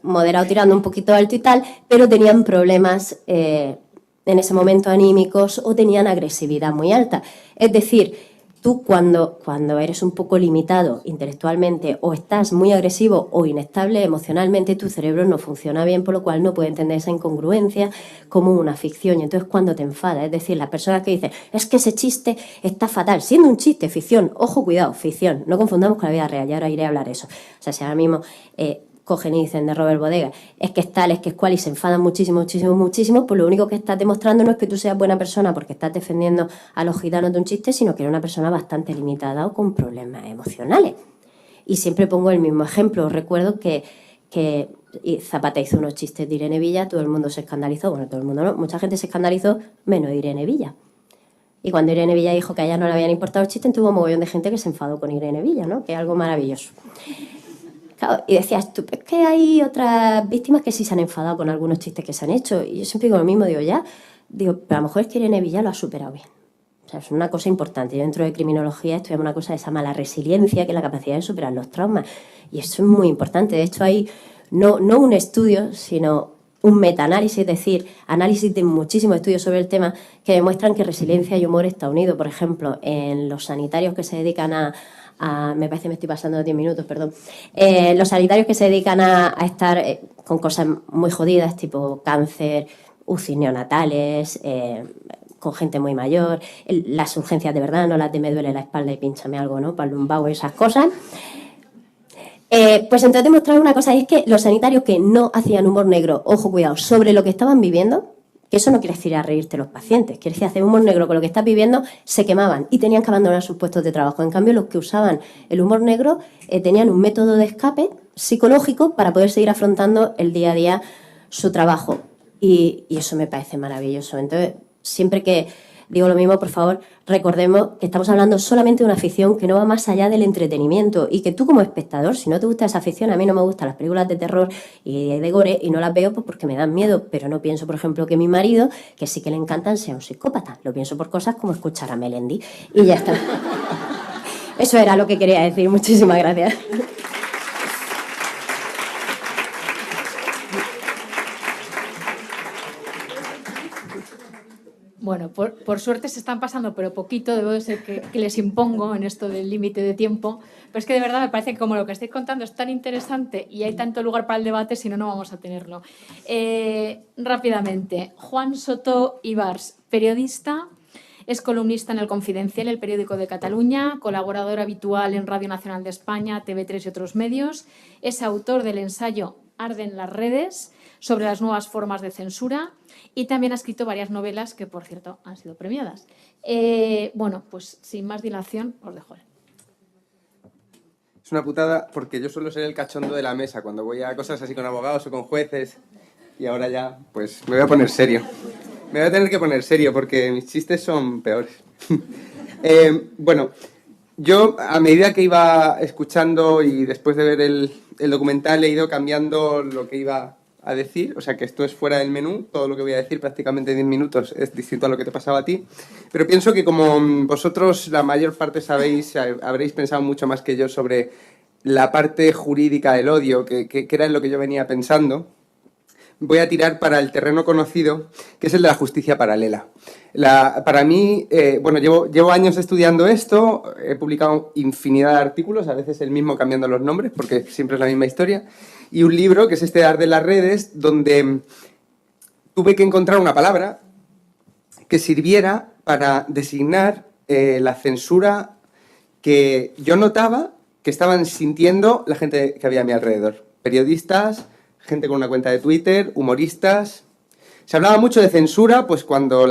moderado tirando un poquito alto y tal, pero tenían problemas en ese momento anímicos o tenían agresividad muy alta. Es decir, tú cuando eres un poco limitado intelectualmente o estás muy agresivo o inestable emocionalmente, tu cerebro no funciona bien, por lo cual no puede entender esa incongruencia como una ficción. Y entonces cuando te enfadas, es decir, las personas que dicen, es que ese chiste está fatal, siendo un chiste, ficción, ojo, cuidado, ficción, no confundamos con la vida real, y ahora iré a hablar de eso. O sea, si ahora mismo cogen y dicen de Robert Bodega, es que es tal, es que es cual, y se enfadan muchísimo, pues lo único que estás demostrando no es que tú seas buena persona porque estás defendiendo a los gitanos de un chiste, sino que eres una persona bastante limitada o con problemas emocionales. Y siempre pongo el mismo ejemplo. Recuerdo que Zapata hizo unos chistes de Irene Villa, todo el mundo se escandalizó, bueno, todo el mundo no, mucha gente se escandalizó, menos Irene Villa. Y cuando Irene Villa dijo que a ella no le habían importado el chiste, tuvo un mogollón de gente que se enfadó con Irene Villa, ¿no? Que es algo maravilloso. Y decías tú, es que hay otras víctimas que sí se han enfadado con algunos chistes que se han hecho. Y yo siempre digo lo mismo, pero a lo mejor es que Irene Villa lo ha superado bien. O sea, es una cosa importante. Yo dentro de criminología estudiamos una cosa que se llama la resiliencia, que es la capacidad de superar los traumas. Y eso es muy importante. De hecho, hay no un estudio, sino un metaanálisis, es decir, análisis de muchísimos estudios sobre el tema que demuestran que resiliencia y humor está unido. Por ejemplo, en los sanitarios que se dedican me parece que me estoy pasando de 10 minutos, perdón. Los sanitarios que se dedican a estar con cosas muy jodidas, tipo cáncer, UCI neonatales, con gente muy mayor, las urgencias de verdad, no las de me duele la espalda y pínchame algo, ¿no? Para el lumbago y esas cosas. Pues entonces demostraron una cosa, y es que los sanitarios que no hacían humor negro, ojo, cuidado, sobre lo que estaban viviendo, que eso no quiere decir a reírte los pacientes, quiere decir hacer humor negro con lo que estás viviendo, se quemaban y tenían que abandonar sus puestos de trabajo. En cambio, los que usaban el humor negro tenían un método de escape psicológico para poder seguir afrontando el día a día su trabajo. Y eso me parece maravilloso. Entonces, siempre que digo lo mismo, por favor, recordemos que estamos hablando solamente de una ficción que no va más allá del entretenimiento y que tú como espectador, si no te gusta esa ficción, a mí no me gustan las películas de terror y de gore y no las veo pues porque me dan miedo, pero no pienso, por ejemplo, que mi marido, que sí que le encantan, sea un psicópata. Lo pienso por cosas como escuchar a Melendi y ya está. Eso era lo que quería decir. Muchísimas gracias. Bueno, por suerte se están pasando, pero poquito, debo de ser que les impongo en esto del límite de tiempo, pero es que de verdad me parece que como lo que estáis contando es tan interesante y hay tanto lugar para el debate, si no, no vamos a tenerlo. Rápidamente, Juan Soto Ibars, periodista, es columnista en El Confidencial, el periódico de Cataluña, colaborador habitual en Radio Nacional de España, TV3 y otros medios, es autor del ensayo Arden las redes, sobre las nuevas formas de censura, y también ha escrito varias novelas que, por cierto, han sido premiadas. Bueno, pues sin más dilación, os dejo. Es una putada porque yo suelo ser el cachondo de la mesa cuando voy a cosas así con abogados o con jueces, y ahora ya, pues me voy a poner serio. Me voy a tener que poner serio porque mis chistes son peores. Bueno, yo a medida que iba escuchando y después de ver el documental he ido cambiando lo que iba a decir, o sea que esto es fuera del menú, todo lo que voy a decir prácticamente en 10 minutos es distinto a lo que te pasaba a ti, pero pienso que como vosotros la mayor parte sabéis, habréis pensado mucho más que yo sobre la parte jurídica del odio, que era en lo que yo venía pensando, voy a tirar para el terreno conocido, que es el de la justicia paralela. Para mí, bueno, llevo años estudiando esto, he publicado infinidad de artículos, a veces el mismo cambiando los nombres, porque siempre es la misma historia, y un libro, que es este de Arden las redes, donde tuve que encontrar una palabra que sirviera para designar la censura que yo notaba que estaban sintiendo la gente que había a mi alrededor. Periodistas, gente con una cuenta de Twitter, humoristas. Se hablaba mucho de censura, pues cuando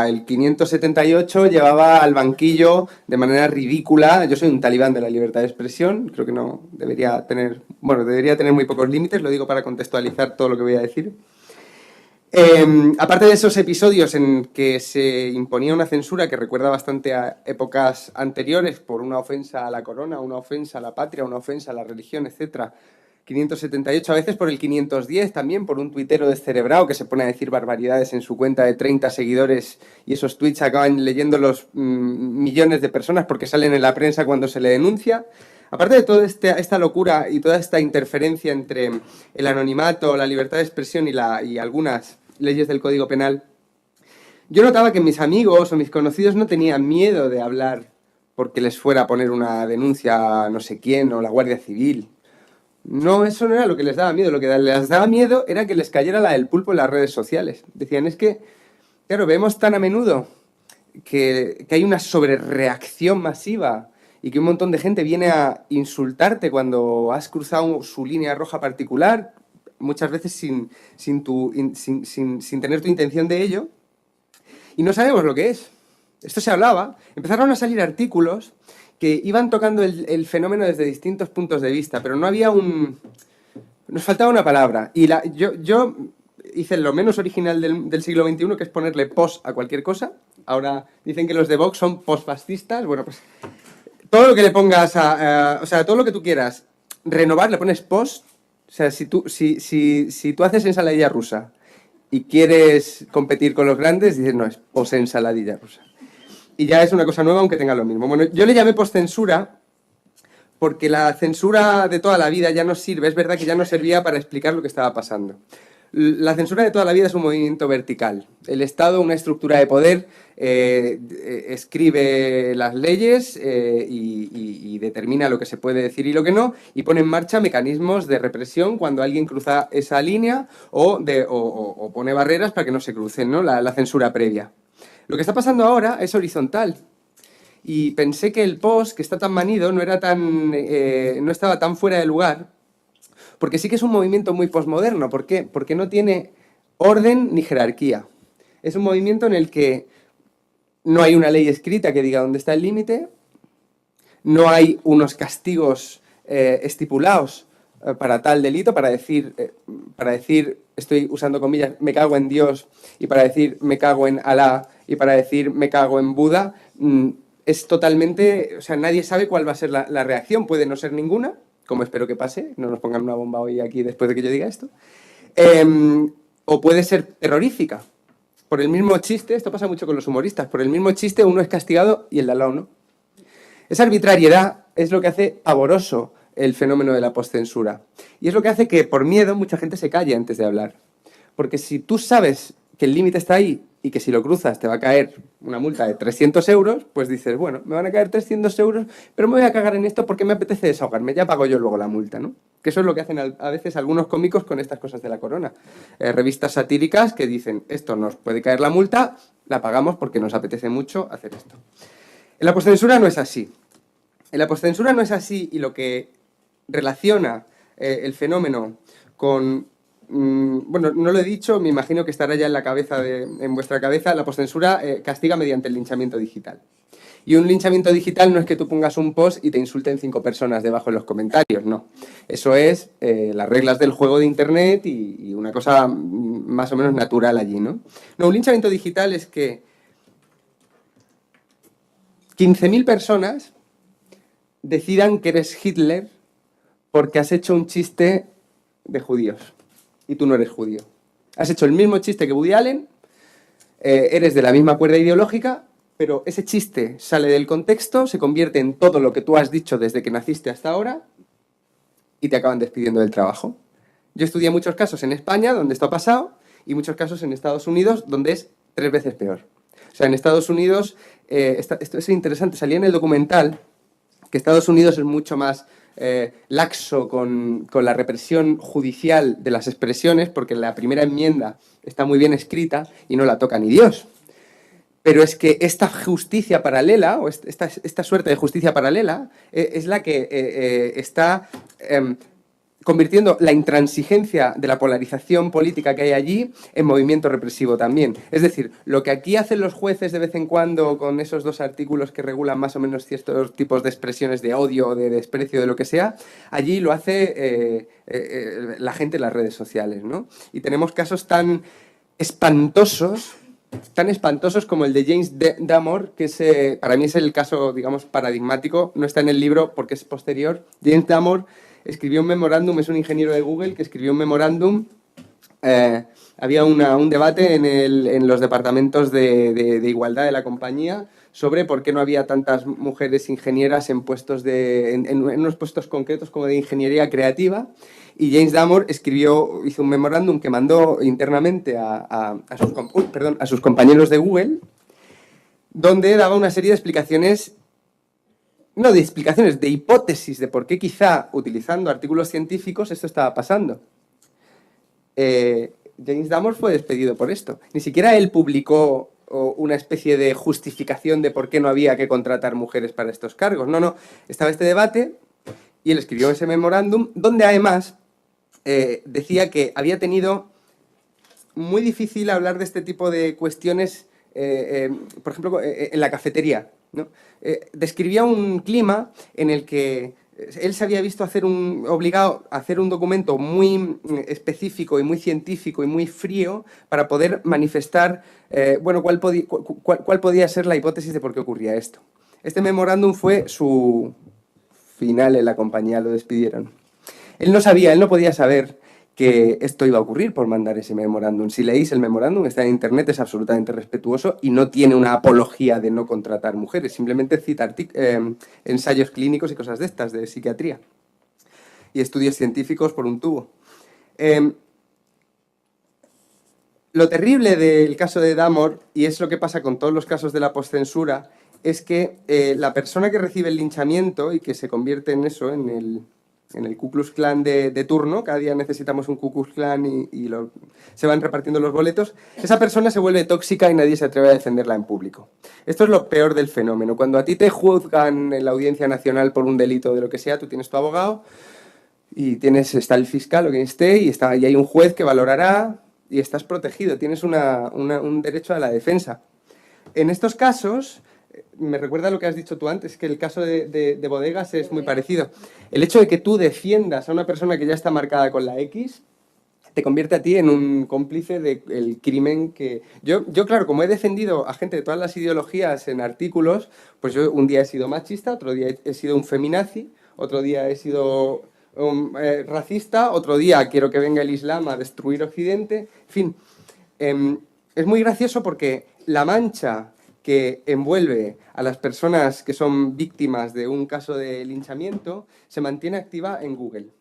el 578 llevaba al banquillo de manera ridícula. Yo soy un talibán de la libertad de expresión, creo que no debería tener, bueno, debería tener muy pocos límites, lo digo para contextualizar todo lo que voy a decir. Aparte de esos episodios en que se imponía una censura que recuerda bastante a épocas anteriores por una ofensa a la corona, una ofensa a la patria, una ofensa a la religión, etcétera, 578, a veces por el 510 también, por un tuitero descerebrado que se pone a decir barbaridades en su cuenta de 30 seguidores y esos tweets acaban leyéndolos millones de personas porque salen en la prensa cuando se le denuncia. Aparte de toda esta locura y toda esta interferencia entre el anonimato, la libertad de expresión y algunas leyes del Código Penal, yo notaba que mis amigos o mis conocidos no tenían miedo de hablar porque les fuera a poner una denuncia a no sé quién o la Guardia Civil. No, eso no era lo que les daba miedo. Lo que les daba miedo era que les cayera la del pulpo en las redes sociales. Decían, es que, claro, vemos tan a menudo que hay una sobrereacción masiva y que un montón de gente viene a insultarte cuando has cruzado su línea roja particular, muchas veces sin tener tu intención de ello, y no sabemos lo que es. Esto se hablaba, empezaron a salir artículos que iban tocando el fenómeno desde distintos puntos de vista, pero no había nos faltaba una palabra. Y yo hice lo menos original del siglo XXI, que es ponerle post a cualquier cosa. Ahora dicen que los de Vox son postfascistas. Bueno, pues todo lo que le pongas o sea, todo lo que tú quieras renovar, le pones post. O sea, si tú haces ensaladilla rusa y quieres competir con los grandes, dices, no, es post-ensaladilla rusa. Y ya es una cosa nueva, aunque tenga lo mismo. Bueno, yo le llamé postcensura porque la censura de toda la vida ya no sirve. Es verdad que ya no servía para explicar lo que estaba pasando. La censura de toda la vida es un movimiento vertical. El Estado, una estructura de poder, escribe las leyes y determina lo que se puede decir y lo que no, y pone en marcha mecanismos de represión cuando alguien cruza esa línea o pone barreras para que no se crucen, ¿no? La censura previa. Lo que está pasando ahora es horizontal. Y pensé que el post, que está tan manido, no estaba tan fuera de lugar, porque sí que es un movimiento muy postmoderno. ¿Por qué? Porque no tiene orden ni jerarquía. Es un movimiento en el que no hay una ley escrita que diga dónde está el límite, no hay unos castigos estipulados para tal delito, para decir, estoy usando comillas, me cago en Dios, y para decir me cago en Alá, y para decir me cago en Buda, es totalmente, o sea, nadie sabe cuál va a ser la reacción. Puede no ser ninguna, como espero que pase, no nos pongan una bomba hoy aquí después de que yo diga esto, o puede ser terrorífica. Por el mismo chiste, esto pasa mucho con los humoristas, por el mismo chiste uno es castigado y el de al lado no. Esa arbitrariedad es lo que hace pavoroso el fenómeno de la postcensura. Y es lo que hace que, por miedo, mucha gente se calle antes de hablar. Porque si tú sabes que el límite está ahí y que si lo cruzas te va a caer una multa de 300 euros, pues dices, bueno, me van a caer 300 euros, pero me voy a cagar en esto porque me apetece desahogarme, ya pago yo luego la multa, ¿no? Que eso es lo que hacen a veces algunos cómicos con estas cosas de la corona. Revistas satíricas que dicen, esto nos puede caer la multa, la pagamos porque nos apetece mucho hacer esto. En la postcensura no es así. En la postcensura no es así, y lo que relaciona el fenómeno con... bueno, no lo he dicho, me imagino que estará ya en vuestra cabeza. La postcensura castiga mediante el linchamiento digital. Y un linchamiento digital no es que tú pongas un post y te insulten 5 personas debajo en los comentarios, no. Eso es las reglas del juego de Internet y una cosa más o menos natural allí, ¿no? No, un linchamiento digital es que 15.000 personas decidan que eres Hitler porque has hecho un chiste de judíos y tú no eres judío. Has hecho el mismo chiste que Woody Allen, eres de la misma cuerda ideológica, pero ese chiste sale del contexto, se convierte en todo lo que tú has dicho desde que naciste hasta ahora y te acaban despidiendo del trabajo. Yo estudié muchos casos en España donde esto ha pasado y muchos casos en Estados Unidos donde es 3 veces peor. O sea, en Estados Unidos, esto es interesante, salía en el documental que Estados Unidos es mucho más laxo con la represión judicial de las expresiones, porque la primera enmienda está muy bien escrita y no la toca ni Dios. Pero es que esta justicia paralela, o esta suerte de justicia paralela, es la que está convirtiendo la intransigencia de la polarización política que hay allí en movimiento represivo también. Es decir, lo que aquí hacen los jueces de vez en cuando con esos 2 artículos que regulan más o menos ciertos tipos de expresiones de odio o de desprecio, de lo que sea, allí lo hace la gente en las redes sociales, ¿no? Y tenemos casos tan espantosos como el de James Damore, que para mí es el caso, digamos, paradigmático. No está en el libro porque es posterior. James Damore escribió un memorándum, es un ingeniero de Google que escribió un memorándum. Había un debate en los departamentos de igualdad de la compañía sobre por qué no había tantas mujeres ingenieras en unos puestos concretos como de ingeniería creativa. Y James Damore hizo un memorándum que mandó internamente a sus compañeros de Google, donde daba una serie de explicaciones, de hipótesis de por qué quizá utilizando artículos científicos esto estaba pasando. James Damore fue despedido por esto. Ni siquiera él publicó una especie de justificación de por qué no había que contratar mujeres para estos cargos. No, estaba este debate y él escribió ese memorándum donde además decía que había tenido muy difícil hablar de este tipo de cuestiones, por ejemplo, en la cafetería, ¿no? Describía un clima en el que él se había visto obligado a hacer un documento muy específico y muy científico y muy frío para poder manifestar cuál podía ser la hipótesis de por qué ocurría esto. Este memorándum fue su final en la compañía, lo despidieron. Él no podía saber que esto iba a ocurrir por mandar ese memorándum. Si leéis el memorándum, está en internet, es absolutamente respetuoso y no tiene una apología de no contratar mujeres, simplemente cita ensayos clínicos y cosas de estas, de psiquiatría, y estudios científicos por un tubo. Lo terrible del caso de Damore, y es lo que pasa con todos los casos de la postcensura, es que la persona que recibe el linchamiento y que se convierte en eso, en el Ku Klux Klan de turno, cada día necesitamos un Ku Klux Klan y se van repartiendo los boletos, esa persona se vuelve tóxica y nadie se atreve a defenderla en público. Esto es lo peor del fenómeno. Cuando a ti te juzgan en la Audiencia Nacional por un delito de lo que sea, tú tienes tu abogado y está el fiscal o quien esté y hay un juez que valorará y estás protegido, tienes un derecho a la defensa. En estos casos, me recuerda lo que has dicho tú antes, que el caso de Bodegas es muy parecido. El hecho de que tú defiendas a una persona que ya está marcada con la X te convierte a ti en un cómplice del crimen que... Yo, claro, como he defendido a gente de todas las ideologías en artículos, pues yo un día he sido machista, otro día he sido un feminazi, otro día he sido racista, otro día quiero que venga el Islam a destruir Occidente. En fin, es muy gracioso porque la mancha que envuelve a las personas que son víctimas de un caso de linchamiento se mantiene activa en Google.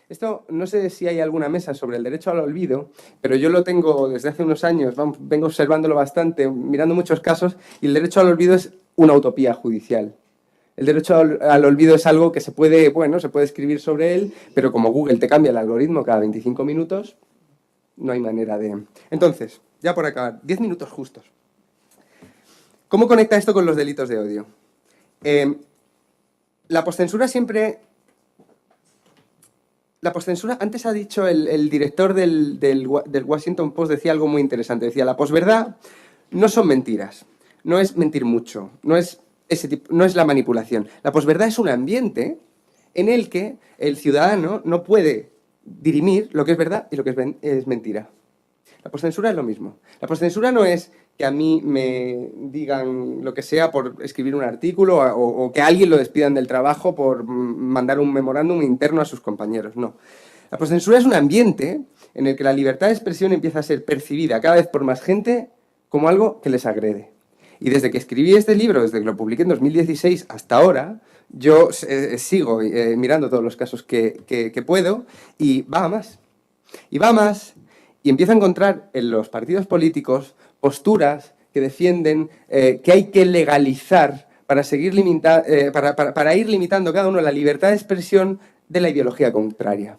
Esto, no sé si hay alguna mesa sobre el derecho al olvido, pero yo lo tengo desde hace unos años, vengo observándolo bastante, mirando muchos casos, y el derecho al olvido es una utopía judicial. El derecho al olvido es algo que se puede escribir sobre él, pero como Google te cambia el algoritmo cada 25 minutos, no hay manera de... Entonces, ya por acabar, 10 minutos justos. ¿Cómo conecta esto con los delitos de odio? La postcensura siempre... La postcensura, antes ha dicho el director del Washington Post, decía algo muy interesante. Decía, la posverdad no son mentiras, no es mentir mucho, no es la manipulación. La posverdad es un ambiente en el que el ciudadano no puede dirimir lo que es verdad y lo que es mentira. La postcensura es lo mismo. La postcensura no es que a mí me digan lo que sea por escribir un artículo o que a alguien lo despidan del trabajo por mandar un memorándum interno a sus compañeros. No. La postcensura es un ambiente en el que la libertad de expresión empieza a ser percibida cada vez por más gente como algo que les agrede. Y desde que escribí este libro, desde que lo publiqué en 2016 hasta ahora, yo sigo mirando todos los casos que puedo y va a más. Y va a más y empiezo a encontrar en los partidos políticos posturas que defienden que hay que legalizar para ir limitando cada uno la libertad de expresión de la ideología contraria.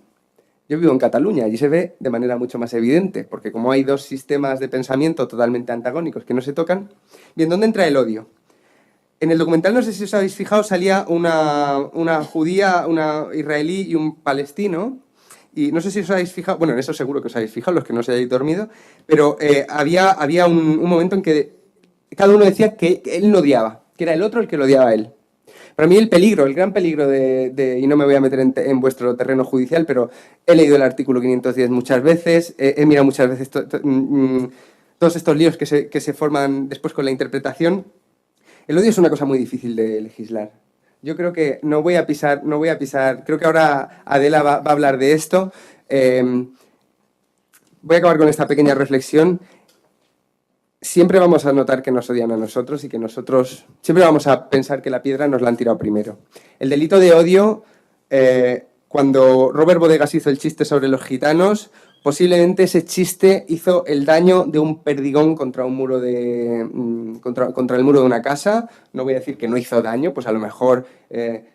Yo vivo en Cataluña y se ve de manera mucho más evidente, porque como hay dos sistemas de pensamiento totalmente antagónicos que no se tocan, bien, ¿dónde entra el odio? En el documental, no sé si os habéis fijado, salía una judía, una israelí y un palestino, y no sé si os habéis fijado, bueno, en eso seguro que os habéis fijado, los que no os hayáis dormido, pero había un momento en que cada uno decía que él lo odiaba, que era el otro el que lo odiaba a él. Para mí el gran peligro y no me voy a meter en vuestro terreno judicial, pero he leído el artículo 510 muchas veces, he mirado muchas veces todos estos líos que se forman después con la interpretación. El odio es una cosa muy difícil de legislar. Yo creo que no voy a pisar, creo que ahora Adela va a hablar de esto. Voy a acabar con esta pequeña reflexión. Siempre vamos a notar que nos odian a nosotros y que nosotros siempre vamos a pensar que la piedra nos la han tirado primero. El delito de odio, cuando Robert Bodegas hizo el chiste sobre los gitanos, posiblemente ese chiste hizo el daño de un perdigón contra un muro contra el muro de una casa. No voy a decir que no hizo daño, pues a lo mejor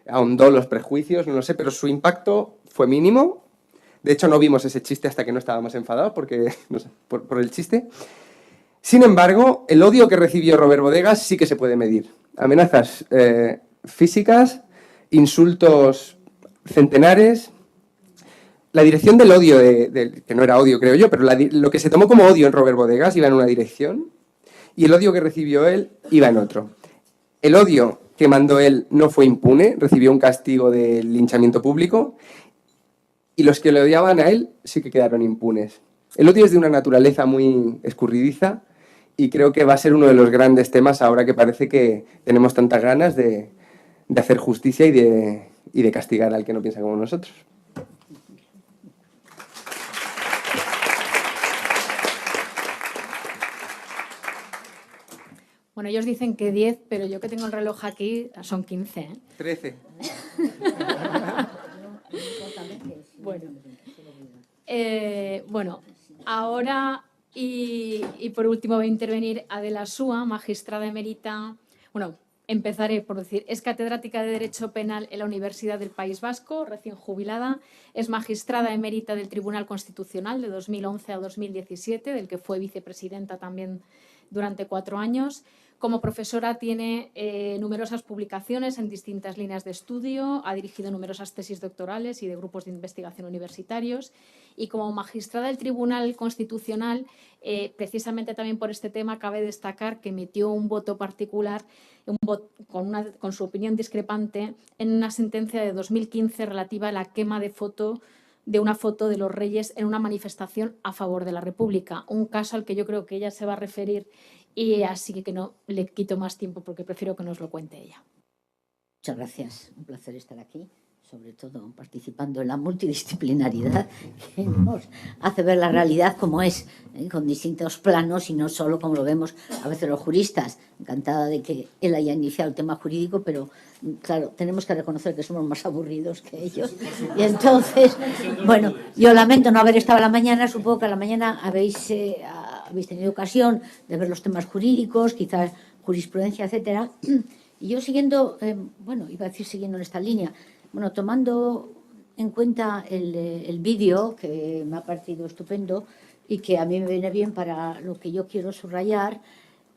ahondó los prejuicios, no lo sé, pero su impacto fue mínimo. De hecho, no vimos ese chiste hasta que no estábamos enfadados porque, no sé, por el chiste. Sin embargo, el odio que recibió Robert Bodegas sí que se puede medir. Amenazas físicas, insultos centenares. La dirección del odio, que no era odio creo yo, pero lo que se tomó como odio en Robert Bodegas iba en una dirección y el odio que recibió él iba en otro. El odio que mandó él no fue impune, recibió un castigo de linchamiento público y los que le odiaban a él sí que quedaron impunes. El odio es de una naturaleza muy escurridiza y creo que va a ser uno de los grandes temas ahora que parece que tenemos tantas ganas de hacer justicia y de castigar al que no piensa como nosotros. Bueno, ellos dicen que 10, pero yo que tengo el reloj aquí son 15. 13. Bueno, ahora y por último va a intervenir Adela Súa, magistrada emérita. Bueno, empezaré por decir, es catedrática de Derecho Penal en la Universidad del País Vasco, recién jubilada. Es magistrada emérita del Tribunal Constitucional de 2011 a 2017, del que fue vicepresidenta también durante 4 años. Como profesora tiene numerosas publicaciones en distintas líneas de estudio, ha dirigido numerosas tesis doctorales y de grupos de investigación universitarios y como magistrada del Tribunal Constitucional, precisamente también por este tema, cabe destacar que emitió un voto particular con su opinión discrepante en una sentencia de 2015 relativa a la quema de una foto de los reyes en una manifestación a favor de la República, un caso al que yo creo que ella se va a referir y así que no le quito más tiempo porque prefiero que nos lo cuente ella. Muchas gracias, un placer estar aquí, sobre todo participando en la multidisciplinaridad que nos hace ver la realidad como es, con distintos planos y no solo como lo vemos a veces los juristas. Encantada de que él haya iniciado el tema jurídico, pero claro, tenemos que reconocer que somos más aburridos que ellos. Y entonces, bueno, yo lamento no haber estado a la mañana, supongo que a la mañana habéis tenido ocasión de ver los temas jurídicos, quizás jurisprudencia, etcétera. Y yo siguiendo, iba a decir siguiendo en esta línea, tomando en cuenta el vídeo, que me ha parecido estupendo y que a mí me viene bien para lo que yo quiero subrayar,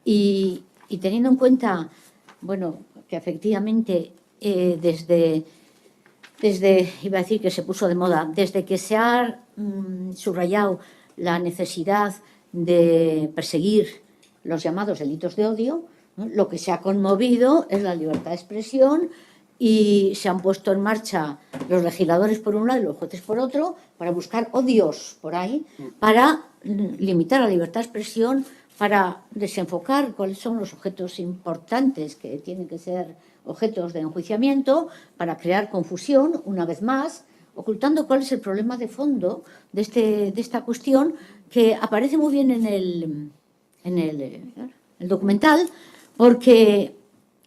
y teniendo en cuenta, que efectivamente desde, iba a decir que se puso de moda, desde que se ha subrayado la necesidad de perseguir los llamados delitos de odio, ¿no? Lo que se ha conmovido es la libertad de expresión y se han puesto en marcha los legisladores por un lado y los jueces por otro para buscar odios por ahí, para limitar la libertad de expresión, para desenfocar cuáles son los objetos importantes que tienen que ser objetos de enjuiciamiento, para crear confusión, una vez más, ocultando cuál es el problema de fondo de esta cuestión, que aparece muy bien en el documental, porque,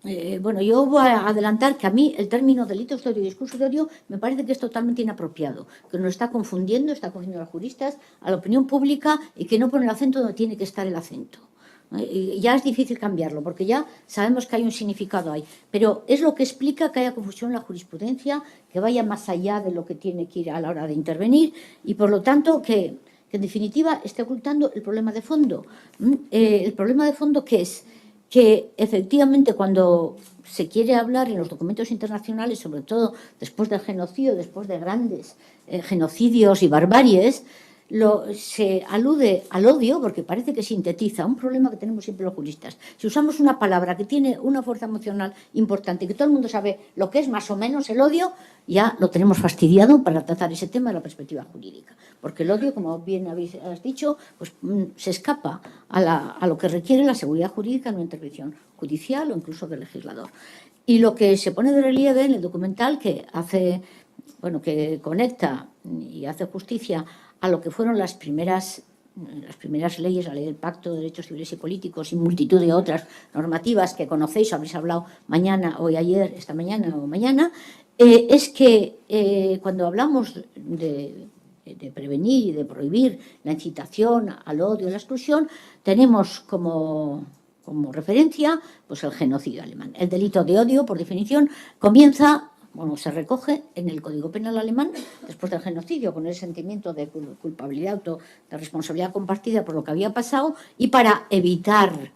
yo voy a adelantar que a mí el término delitos de odio y discurso de odio me parece que es totalmente inapropiado, que nos está confundiendo a los juristas, a la opinión pública, y que no pone el acento donde tiene que estar el acento. Y ya es difícil cambiarlo, porque ya sabemos que hay un significado ahí, pero es lo que explica que haya confusión en la jurisprudencia, que vaya más allá de lo que tiene que ir a la hora de intervenir, y por lo tanto que en definitiva esté ocultando el problema de fondo. El problema de fondo, ¿qué es? Que efectivamente cuando se quiere hablar en los documentos internacionales, sobre todo después del genocidio, después de grandes genocidios y barbaries, se alude al odio porque parece que sintetiza un problema que tenemos siempre los juristas. Si usamos una palabra que tiene una fuerza emocional importante, que todo el mundo sabe lo que es más o menos el odio, ya lo tenemos fastidiado para tratar ese tema de la perspectiva jurídica. Porque el odio, como bien has dicho, pues se escapa a lo que requiere la seguridad jurídica en una intervención judicial o incluso del legislador. Y lo que se pone de relieve en el documental, que hace, bueno, que conecta y hace justicia a lo que fueron las primeras leyes, la ley del Pacto de Derechos Civiles y Políticos y multitud de otras normativas que conocéis, habréis hablado mañana, hoy, ayer, esta mañana o mañana, es que cuando hablamos de prevenir y de prohibir la incitación al odio, a la exclusión, tenemos como referencia pues el genocidio alemán. El delito de odio, por definición, se recoge en el Código Penal alemán después del genocidio, con el sentimiento de culpabilidad, de responsabilidad compartida por lo que había pasado y para evitar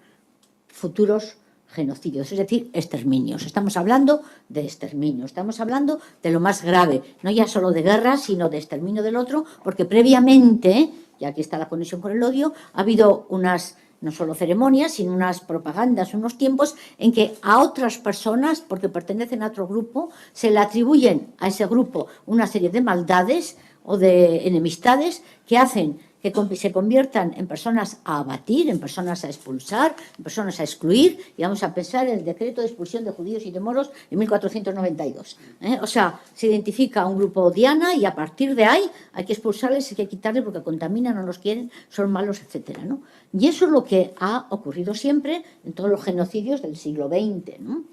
futuros genocidios, es decir, exterminios. Estamos hablando de exterminio, estamos hablando de lo más grave, no ya solo de guerra, sino de exterminio del otro, porque previamente, y aquí está la conexión con el odio, ha habido unas, no solo ceremonias, sino unas propagandas, unos tiempos en que a otras personas, porque pertenecen a otro grupo, se le atribuyen a ese grupo una serie de maldades o de enemistades que hacen que se conviertan en personas a abatir, en personas a expulsar, en personas a excluir, y vamos a pensar en el decreto de expulsión de judíos y de moros en 1492. O sea, se identifica a un grupo diana y a partir de ahí hay que expulsarles, hay que quitarles porque contaminan, no los quieren, son malos, etcétera, ¿no? Y eso es lo que ha ocurrido siempre en todos los genocidios del siglo XX, ¿no?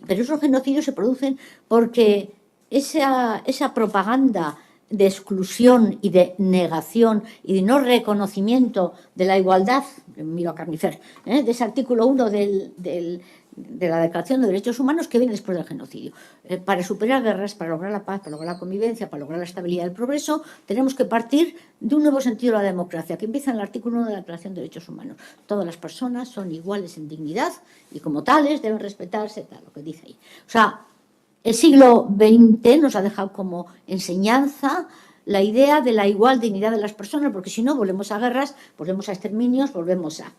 Pero esos genocidios se producen porque esa propaganda de exclusión y de negación y de no reconocimiento de la igualdad, miro a Carnicer, de ese artículo 1 de la Declaración de Derechos Humanos que viene después del genocidio. Para superar guerras, para lograr la paz, para lograr la convivencia, para lograr la estabilidad y el progreso, tenemos que partir de un nuevo sentido de la democracia, que empieza en el artículo 1 de la Declaración de Derechos Humanos. Todas las personas son iguales en dignidad y como tales deben respetarse, tal, lo que dice ahí. O sea, el siglo XX nos ha dejado como enseñanza la idea de la igual dignidad de las personas, porque si no volvemos a guerras, volvemos a exterminios, volvemos a...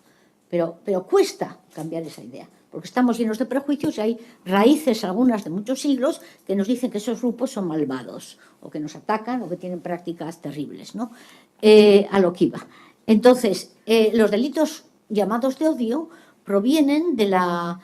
Pero cuesta cambiar esa idea, porque estamos llenos de prejuicios y hay raíces, algunas de muchos siglos, que nos dicen que esos grupos son malvados, o que nos atacan, o que tienen prácticas terribles, ¿no? A lo que iba. Entonces, los delitos llamados de odio provienen de la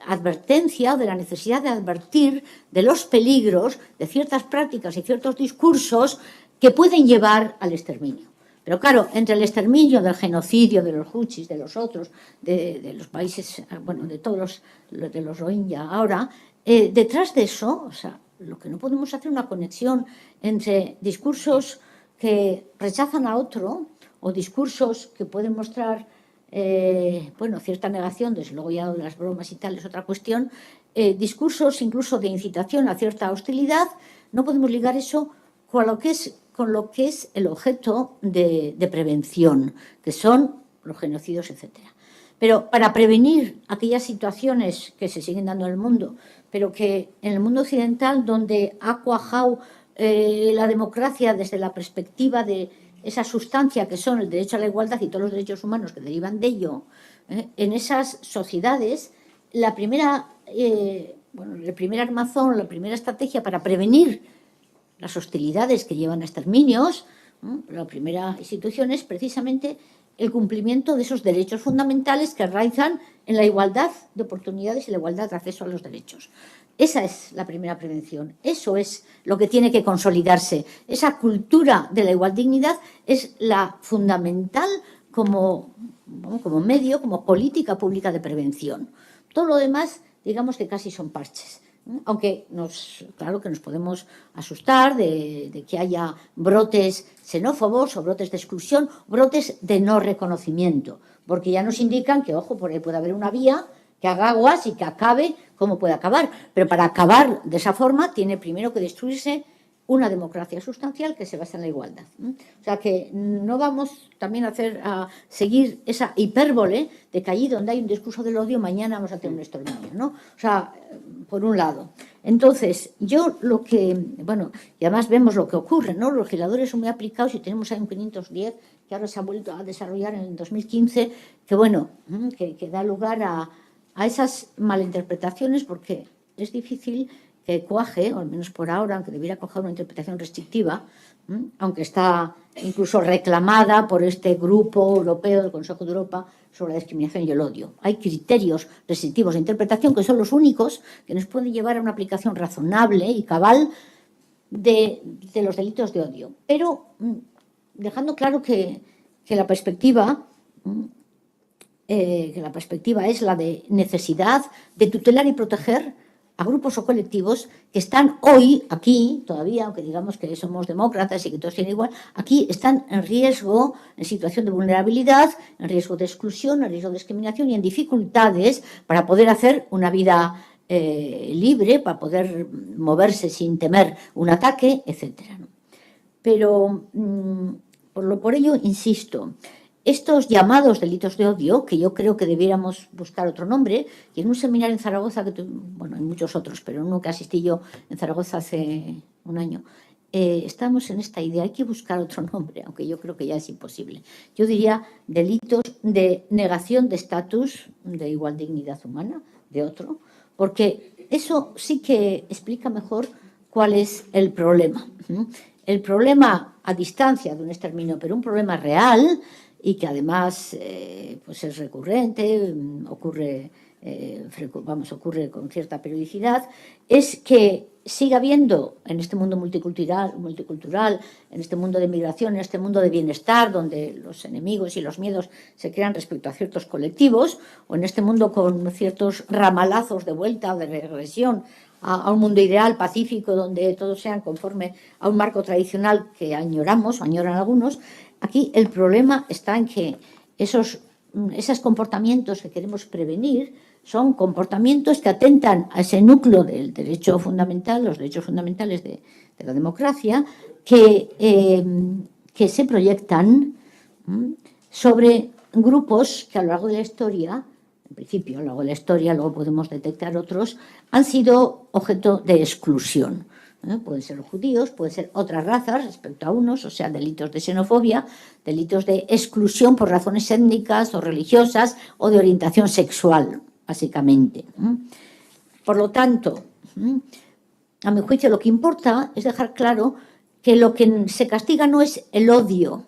advertencia, de la necesidad de advertir de los peligros de ciertas prácticas y ciertos discursos que pueden llevar al exterminio. Pero claro, entre el exterminio, del genocidio, de los huchis, de los otros, de los países, bueno, de todos de los Rohingya ahora, detrás de eso, o sea, lo que no podemos hacer una conexión entre discursos que rechazan a otro o discursos que pueden mostrar cierta negación, desde luego ya de las bromas y tal es otra cuestión, discursos incluso de incitación a cierta hostilidad, no podemos ligar eso con lo que es el objeto de prevención, que son los genocidios, etcétera. Pero para prevenir aquellas situaciones que se siguen dando en el mundo, pero que en el mundo occidental, donde ha cuajado la democracia desde la perspectiva de esa sustancia que son el derecho a la igualdad y todos los derechos humanos que derivan de ello, en esas sociedades, el primer armazón, la primera estrategia para prevenir las hostilidades que llevan a exterminios, la primera institución es precisamente el cumplimiento de esos derechos fundamentales que raizan en la igualdad de oportunidades y la igualdad de acceso a los derechos. Esa es la primera prevención, eso es lo que tiene que consolidarse. Esa cultura de la igual dignidad es la fundamental como medio, como política pública de prevención. Todo lo demás, digamos que casi son parches. Aunque claro que nos podemos asustar de que haya brotes xenófobos o brotes de exclusión, brotes de no reconocimiento, porque ya nos indican que, ojo, por ahí puede haber una vía que haga aguas y que acabe como puede acabar. Pero para acabar de esa forma tiene primero que destruirse una democracia sustancial que se basa en la igualdad. O sea que no vamos también a seguir esa hipérbole de que allí donde hay un discurso del odio mañana vamos a tener un exterminio, ¿no? O sea, por un lado. Entonces, y además vemos lo que ocurre, ¿no? Los legisladores son muy aplicados y tenemos ahí un 510 que ahora se ha vuelto a desarrollar en el 2015, que da lugar a esas malinterpretaciones porque es difícil que cuaje, o al menos por ahora, aunque debiera coger una interpretación restrictiva, aunque está incluso reclamada por este grupo europeo del Consejo de Europa sobre la discriminación y el odio. Hay criterios restrictivos de interpretación que son los únicos que nos pueden llevar a una aplicación razonable y cabal de los delitos de odio. Pero dejando claro que la perspectiva es la de necesidad de tutelar y proteger a grupos o colectivos que están hoy aquí, todavía, aunque digamos que somos demócratas y que todos tienen igual, aquí están en riesgo, en situación de vulnerabilidad, en riesgo de exclusión, en riesgo de discriminación y en dificultades para poder hacer una vida libre, para poder moverse sin temer un ataque, etc. Pero, por ello, insisto, estos llamados delitos de odio, que yo creo que debiéramos buscar otro nombre, y en un seminario en Zaragoza, bueno, hay muchos otros, pero uno que asistí yo en Zaragoza hace un año, estamos en esta idea, hay que buscar otro nombre, aunque yo creo que ya es imposible. Yo diría delitos de negación de estatus de igual dignidad humana, de otro, porque eso sí que explica mejor cuál es el problema. El problema a distancia de un exterminio, pero un problema real y que además pues es recurrente, ocurre con cierta periodicidad, es que siga habiendo en este mundo multicultural, en este mundo de migración, en este mundo de bienestar, donde los enemigos y los miedos se crean respecto a ciertos colectivos, o en este mundo con ciertos ramalazos de vuelta o de regresión a un mundo ideal, pacífico, donde todos sean conforme a un marco tradicional que añoramos, o añoran algunos. Aquí el problema está en que esos comportamientos que queremos prevenir son comportamientos que atentan a ese núcleo del derecho fundamental, los derechos fundamentales de la democracia, que se proyectan sobre grupos que a lo largo de la historia, en principio a lo largo de la historia, luego podemos detectar otros, han sido objeto de exclusión. Pueden ser los judíos, pueden ser otras razas respecto a unos, o sea, delitos de xenofobia, delitos de exclusión por razones étnicas o religiosas o de orientación sexual, básicamente. Por lo tanto, a mi juicio lo que importa es dejar claro que lo que se castiga no es el odio,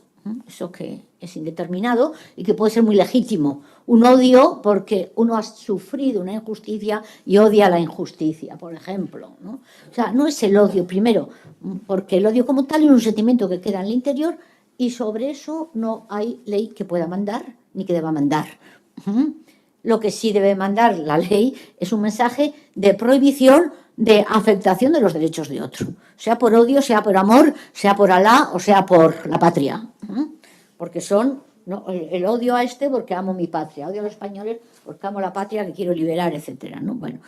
eso que es indeterminado y que puede ser muy legítimo. Un odio porque uno ha sufrido una injusticia y odia la injusticia, por ejemplo, ¿no? O sea, no es el odio, primero, porque el odio como tal es un sentimiento que queda en el interior y sobre eso no hay ley que pueda mandar ni que deba mandar. Lo que sí debe mandar la ley es un mensaje de prohibición de afectación de los derechos de otro, sea por odio, sea por amor, sea por Alá o sea por la patria, porque son, ¿no?, el odio a este porque amo mi patria, odio a los españoles porque amo la patria que quiero liberar, etcétera, ¿no? Bueno,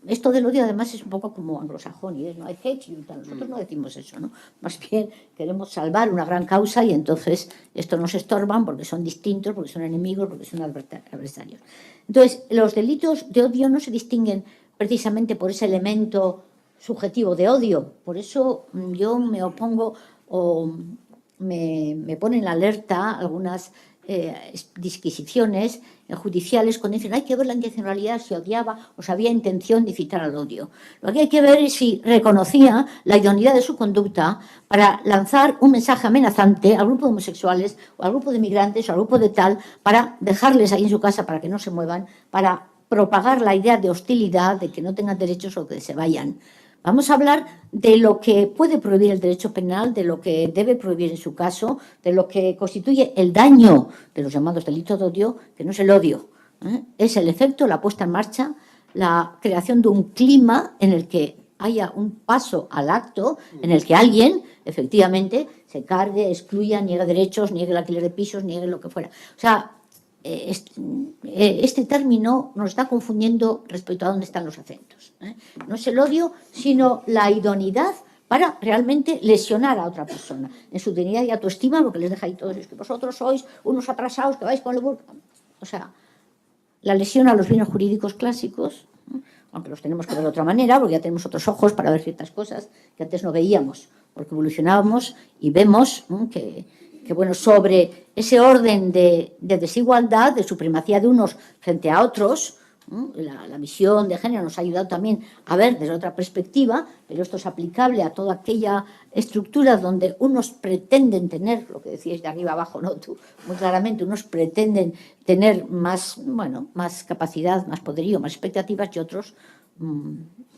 esto del odio además es un poco como anglosajón, y no hay hate you, nosotros no decimos eso, ¿no? Más bien queremos salvar una gran causa y entonces esto nos estorban porque son distintos, porque son enemigos, porque son adversarios. Entonces, los delitos de odio no se distinguen precisamente por ese elemento subjetivo de odio. Por eso yo me opongo o me ponen en alerta algunas disquisiciones judiciales cuando dicen hay que ver la intencionalidad, si odiaba o si había intención de incitar al odio. Lo que hay que ver es si reconocía la idoneidad de su conducta para lanzar un mensaje amenazante al grupo de homosexuales o al grupo de migrantes o al grupo de tal, para dejarles ahí en su casa para que no se muevan, para propagar la idea de hostilidad, de que no tengan derechos o que se vayan. Vamos a hablar de lo que puede prohibir el derecho penal, de lo que debe prohibir en su caso, de lo que constituye el daño de los llamados delitos de odio, que no es el odio, es el efecto, la puesta en marcha, la creación de un clima en el que haya un paso al acto, en el que alguien, efectivamente, se cargue, excluya, niegue derechos, niegue el alquiler de pisos, niegue lo que fuera. O sea, este término nos está confundiendo respecto a dónde están los acentos. No es el odio, sino la idoneidad para realmente lesionar a otra persona en su dignidad y autoestima, porque les deja ahí todos, es que vosotros sois unos atrasados que vais con el burka. O sea, la lesión a los bienes jurídicos clásicos, aunque los tenemos que ver de otra manera, porque ya tenemos otros ojos para ver ciertas cosas que antes no veíamos, porque evolucionábamos y vemos que bueno, sobre ese orden de desigualdad, de supremacía de unos frente a otros, La visión de género nos ha ayudado también a ver desde otra perspectiva, pero esto es aplicable a toda aquella estructura donde unos pretenden tener, lo que decías de arriba abajo, ¿no? Tú, muy claramente, unos pretenden tener más, bueno, más capacidad, más poderío, más expectativas, y otros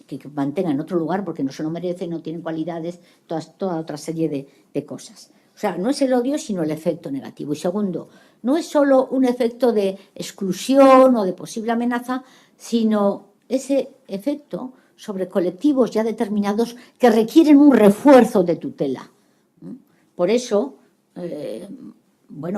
que mantengan en otro lugar porque no se lo merecen, no tienen cualidades, toda otra serie de cosas. O sea, no es el odio, sino el efecto negativo. Y segundo, no es solo un efecto de exclusión o de posible amenaza, sino ese efecto sobre colectivos ya determinados que requieren un refuerzo de tutela. Por eso,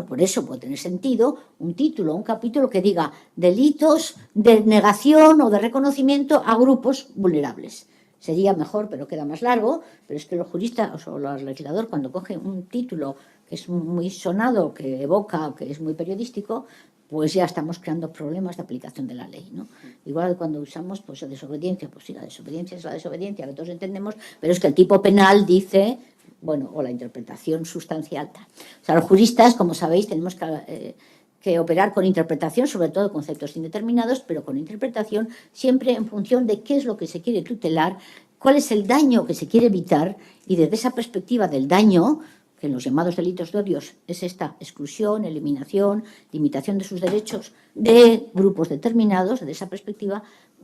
por eso puede tener sentido un título, un capítulo que diga delitos de negación o de reconocimiento a grupos vulnerables. Sería mejor, pero queda más largo, pero es que los juristas o los legisladores, cuando cogen un título que es muy sonado, que evoca, que es muy periodístico, pues ya estamos creando problemas de aplicación de la ley, ¿no? Igual que cuando usamos pues, desobediencia, pues sí, la desobediencia es la desobediencia, que todos entendemos, pero es que el tipo penal dice, bueno, o la interpretación sustancial tal. O sea, los juristas, como sabéis, tenemos que operar con interpretación, sobre todo de conceptos indeterminados, pero con interpretación siempre en función de qué es lo que se quiere tutelar, cuál es el daño que se quiere evitar, y desde esa perspectiva del daño, que en los llamados delitos de odios es esta exclusión, eliminación, limitación de sus derechos de grupos determinados, desde esa perspectiva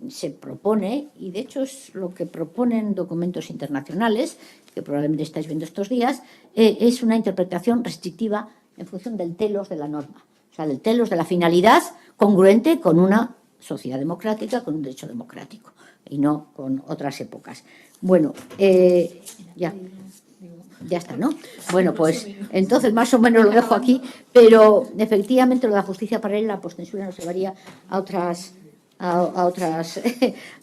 se propone, y de hecho es lo que proponen documentos internacionales, que probablemente estáis viendo estos días, es una interpretación restrictiva en función del telos de la norma. O sea, del telos de la finalidad congruente con una sociedad democrática, con un derecho democrático, y no con otras épocas. Bueno, ya está, ¿no? Bueno, pues entonces más o menos lo dejo aquí, pero efectivamente lo de la justicia paralela, pues censura nos llevaría a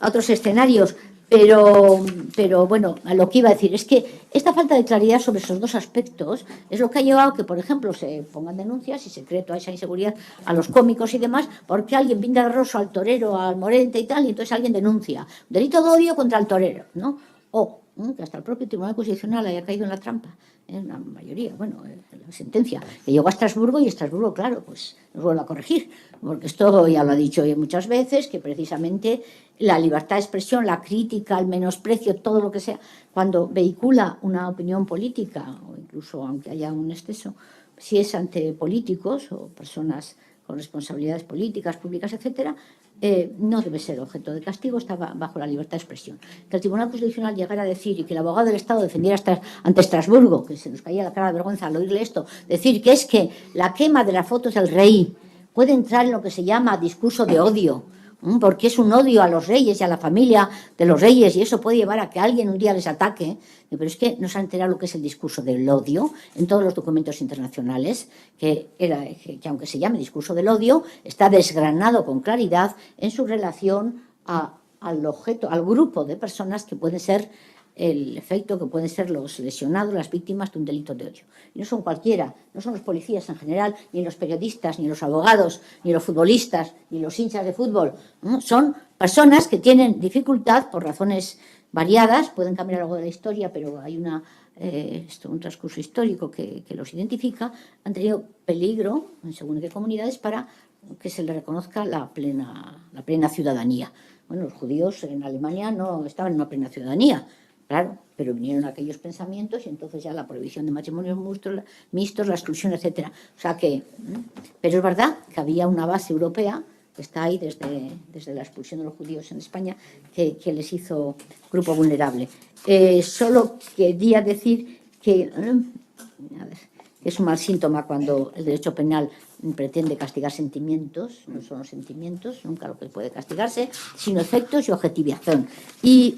otros escenarios. Pero bueno, a lo que iba a decir es que esta falta de claridad sobre esos dos aspectos es lo que ha llevado a que, por ejemplo, se pongan denuncias y se cree toda esa inseguridad a los cómicos y demás, porque alguien pinta de roso al torero, al morente y tal, y entonces alguien denuncia un delito de odio contra el torero, ¿no? O que hasta el propio Tribunal Constitucional haya caído en la trampa, en la mayoría, bueno, la sentencia, que llegó a Estrasburgo, y Estrasburgo, claro, pues nos vuelve a corregir, porque esto ya lo ha dicho muchas veces, que precisamente la libertad de expresión, la crítica, el menosprecio, todo lo que sea, cuando vehicula una opinión política, o incluso aunque haya un exceso, si es ante políticos o personas con responsabilidades políticas, públicas, etcétera, no debe ser objeto de castigo, está bajo la libertad de expresión. Que el Tribunal Constitucional llegara a decir, y que el abogado del Estado defendiera ante Estrasburgo, que se nos caía la cara de vergüenza al oírle esto, decir que es que la quema de las fotos del rey puede entrar en lo que se llama discurso de odio, porque es un odio a los reyes y a la familia de los reyes, y eso puede llevar a que alguien un día les ataque. Pero es que no se ha enterado lo que es el discurso del odio en todos los documentos internacionales, que aunque se llame discurso del odio, está desgranado con claridad en su relación al objeto, al grupo de personas que pueden ser el efecto, que pueden ser los lesionados, las víctimas de un delito de odio. Y no son cualquiera, no son los policías en general, ni los periodistas, ni los abogados, ni los futbolistas, ni los hinchas de fútbol, ¿no? Son personas que tienen dificultad por razones variadas, pueden cambiar algo de la historia, pero hay un transcurso histórico que los identifica, han tenido peligro, según qué comunidades, para que se les reconozca la plena ciudadanía. Bueno, los judíos en Alemania no estaban en una plena ciudadanía, claro, pero vinieron aquellos pensamientos y entonces ya la prohibición de matrimonios mixtos, la exclusión, etcétera. O sea que, pero es verdad que había una base europea que está ahí desde la expulsión de los judíos en España, que les hizo grupo vulnerable. Solo quería decir que es un mal síntoma cuando el derecho penal pretende castigar sentimientos, no son los sentimientos, nunca lo que puede castigarse, sino efectos y objetivación. Y,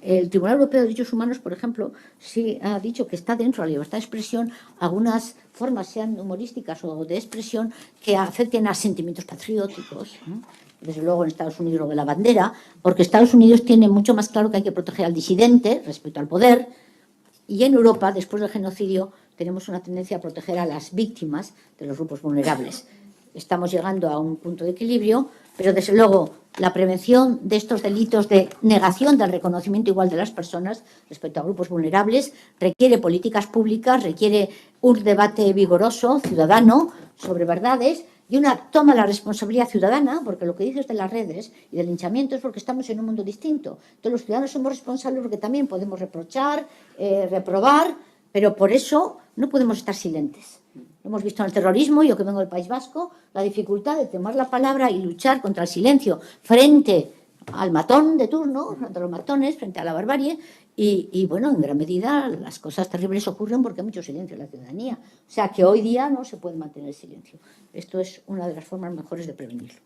el Tribunal Europeo de Derechos Humanos, por ejemplo, sí ha dicho que está dentro de la libertad de expresión algunas formas, sean humorísticas o de expresión, que afecten a sentimientos patrióticos, ¿no? Desde luego en Estados Unidos lo de la bandera, porque Estados Unidos tiene mucho más claro que hay que proteger al disidente respecto al poder, y en Europa, después del genocidio, tenemos una tendencia a proteger a las víctimas de los grupos vulnerables. Estamos llegando a un punto de equilibrio, pero desde luego la prevención de estos delitos de negación del reconocimiento igual de las personas respecto a grupos vulnerables requiere políticas públicas, requiere un debate vigoroso, ciudadano, sobre verdades, y una toma la responsabilidad ciudadana, porque lo que dices de las redes y del linchamiento es porque estamos en un mundo distinto. Entonces los ciudadanos somos responsables porque también podemos reprochar, reprobar, pero por eso no podemos estar silentes. Lo hemos visto en el terrorismo, yo que vengo del País Vasco, la dificultad de tomar la palabra y luchar contra el silencio frente al matón de turno, frente a los matones, frente a la barbarie, y bueno, en gran medida las cosas terribles ocurren porque hay mucho silencio en la ciudadanía. O sea que hoy día no se puede mantener el silencio. Esto es una de las formas mejores de prevenirlo.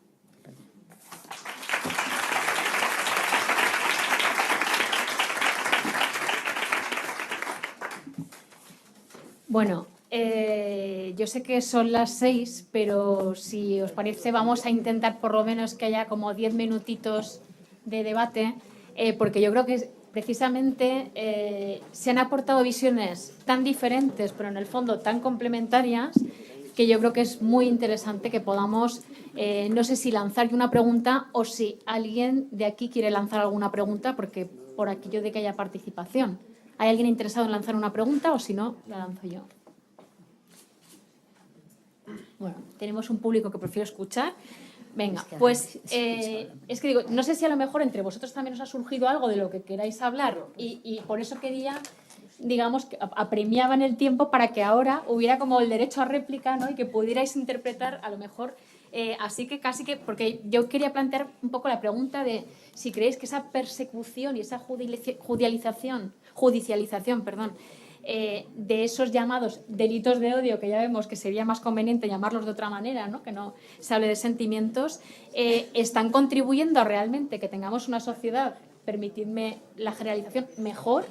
Bueno, yo sé que son las 6, pero si os parece vamos a intentar por lo menos que haya como 10 minutitos de debate, porque yo creo que precisamente se han aportado visiones tan diferentes, pero en el fondo tan complementarias, que yo creo que es muy interesante que podamos, no sé si lanzar una pregunta o si alguien de aquí quiere lanzar alguna pregunta, porque por aquí yo de que haya participación. ¿Hay alguien interesado en lanzar una pregunta o si no, la lanzo yo? Bueno, tenemos un público que prefiero escuchar. Venga, pues es que digo, no sé si a lo mejor entre vosotros también os ha surgido algo de lo que queráis hablar y por eso quería, digamos, que apremiaba en el tiempo para que ahora hubiera como el derecho a réplica, ¿no? Y que pudierais interpretar a lo mejor, así que casi que, porque yo quería plantear un poco la pregunta de si creéis que esa persecución y esa judicialización, de esos llamados delitos de odio, que ya vemos que sería más conveniente llamarlos de otra manera, ¿no? Que no se hable de sentimientos, están contribuyendo a realmente que tengamos una sociedad, permitidme la generalización, mejor,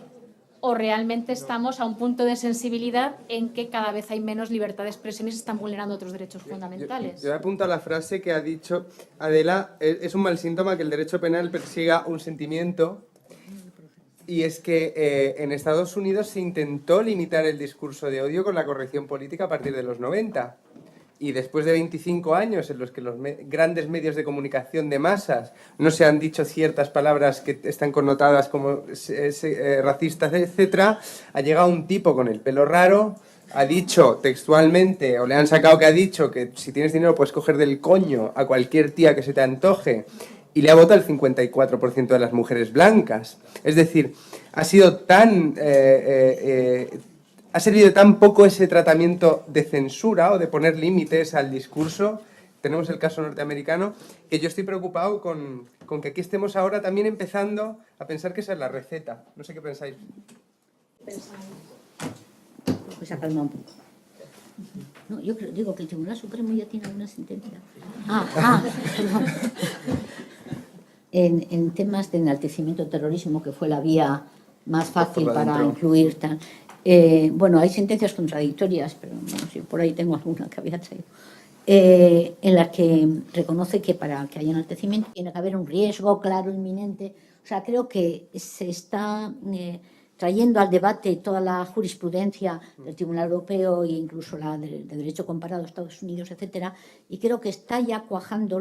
o realmente estamos a un punto de sensibilidad en que cada vez hay menos libertad de expresión y se están vulnerando otros derechos fundamentales. Yo he apuntado la frase que ha dicho Adela, es un mal síntoma que el derecho penal persiga un sentimiento. Y es que en Estados Unidos se intentó limitar el discurso de odio con la corrección política a partir de los 90. Y después de 25 años en los que los grandes medios de comunicación de masas no se han dicho ciertas palabras que están connotadas como racistas, etc., ha llegado un tipo con el pelo raro, ha dicho textualmente, o le han sacado que ha dicho que si tienes dinero puedes coger del coño a cualquier tía que se te antoje, y le ha votado el 54% de las mujeres blancas. Es decir, ha sido tan... ha servido tan poco ese tratamiento de censura o de poner límites al discurso, tenemos el caso norteamericano, que yo estoy preocupado con que aquí estemos ahora también empezando a pensar que esa es la receta. No sé qué pensáis. Pues a calmar un poco. No, yo digo que el Tribunal Supremo ya tiene alguna sentencia. Perdón. En temas de enaltecimiento del terrorismo, que fue la vía más fácil para incluir tal. Bueno, hay sentencias contradictorias, pero no sé, por ahí tengo alguna que había traído, en las que reconoce que para que haya enaltecimiento tiene que haber un riesgo claro, inminente. O sea, creo que se está trayendo al debate toda la jurisprudencia del Tribunal Europeo e incluso la de Derecho Comparado de Estados Unidos, etcétera, y creo que está ya cuajando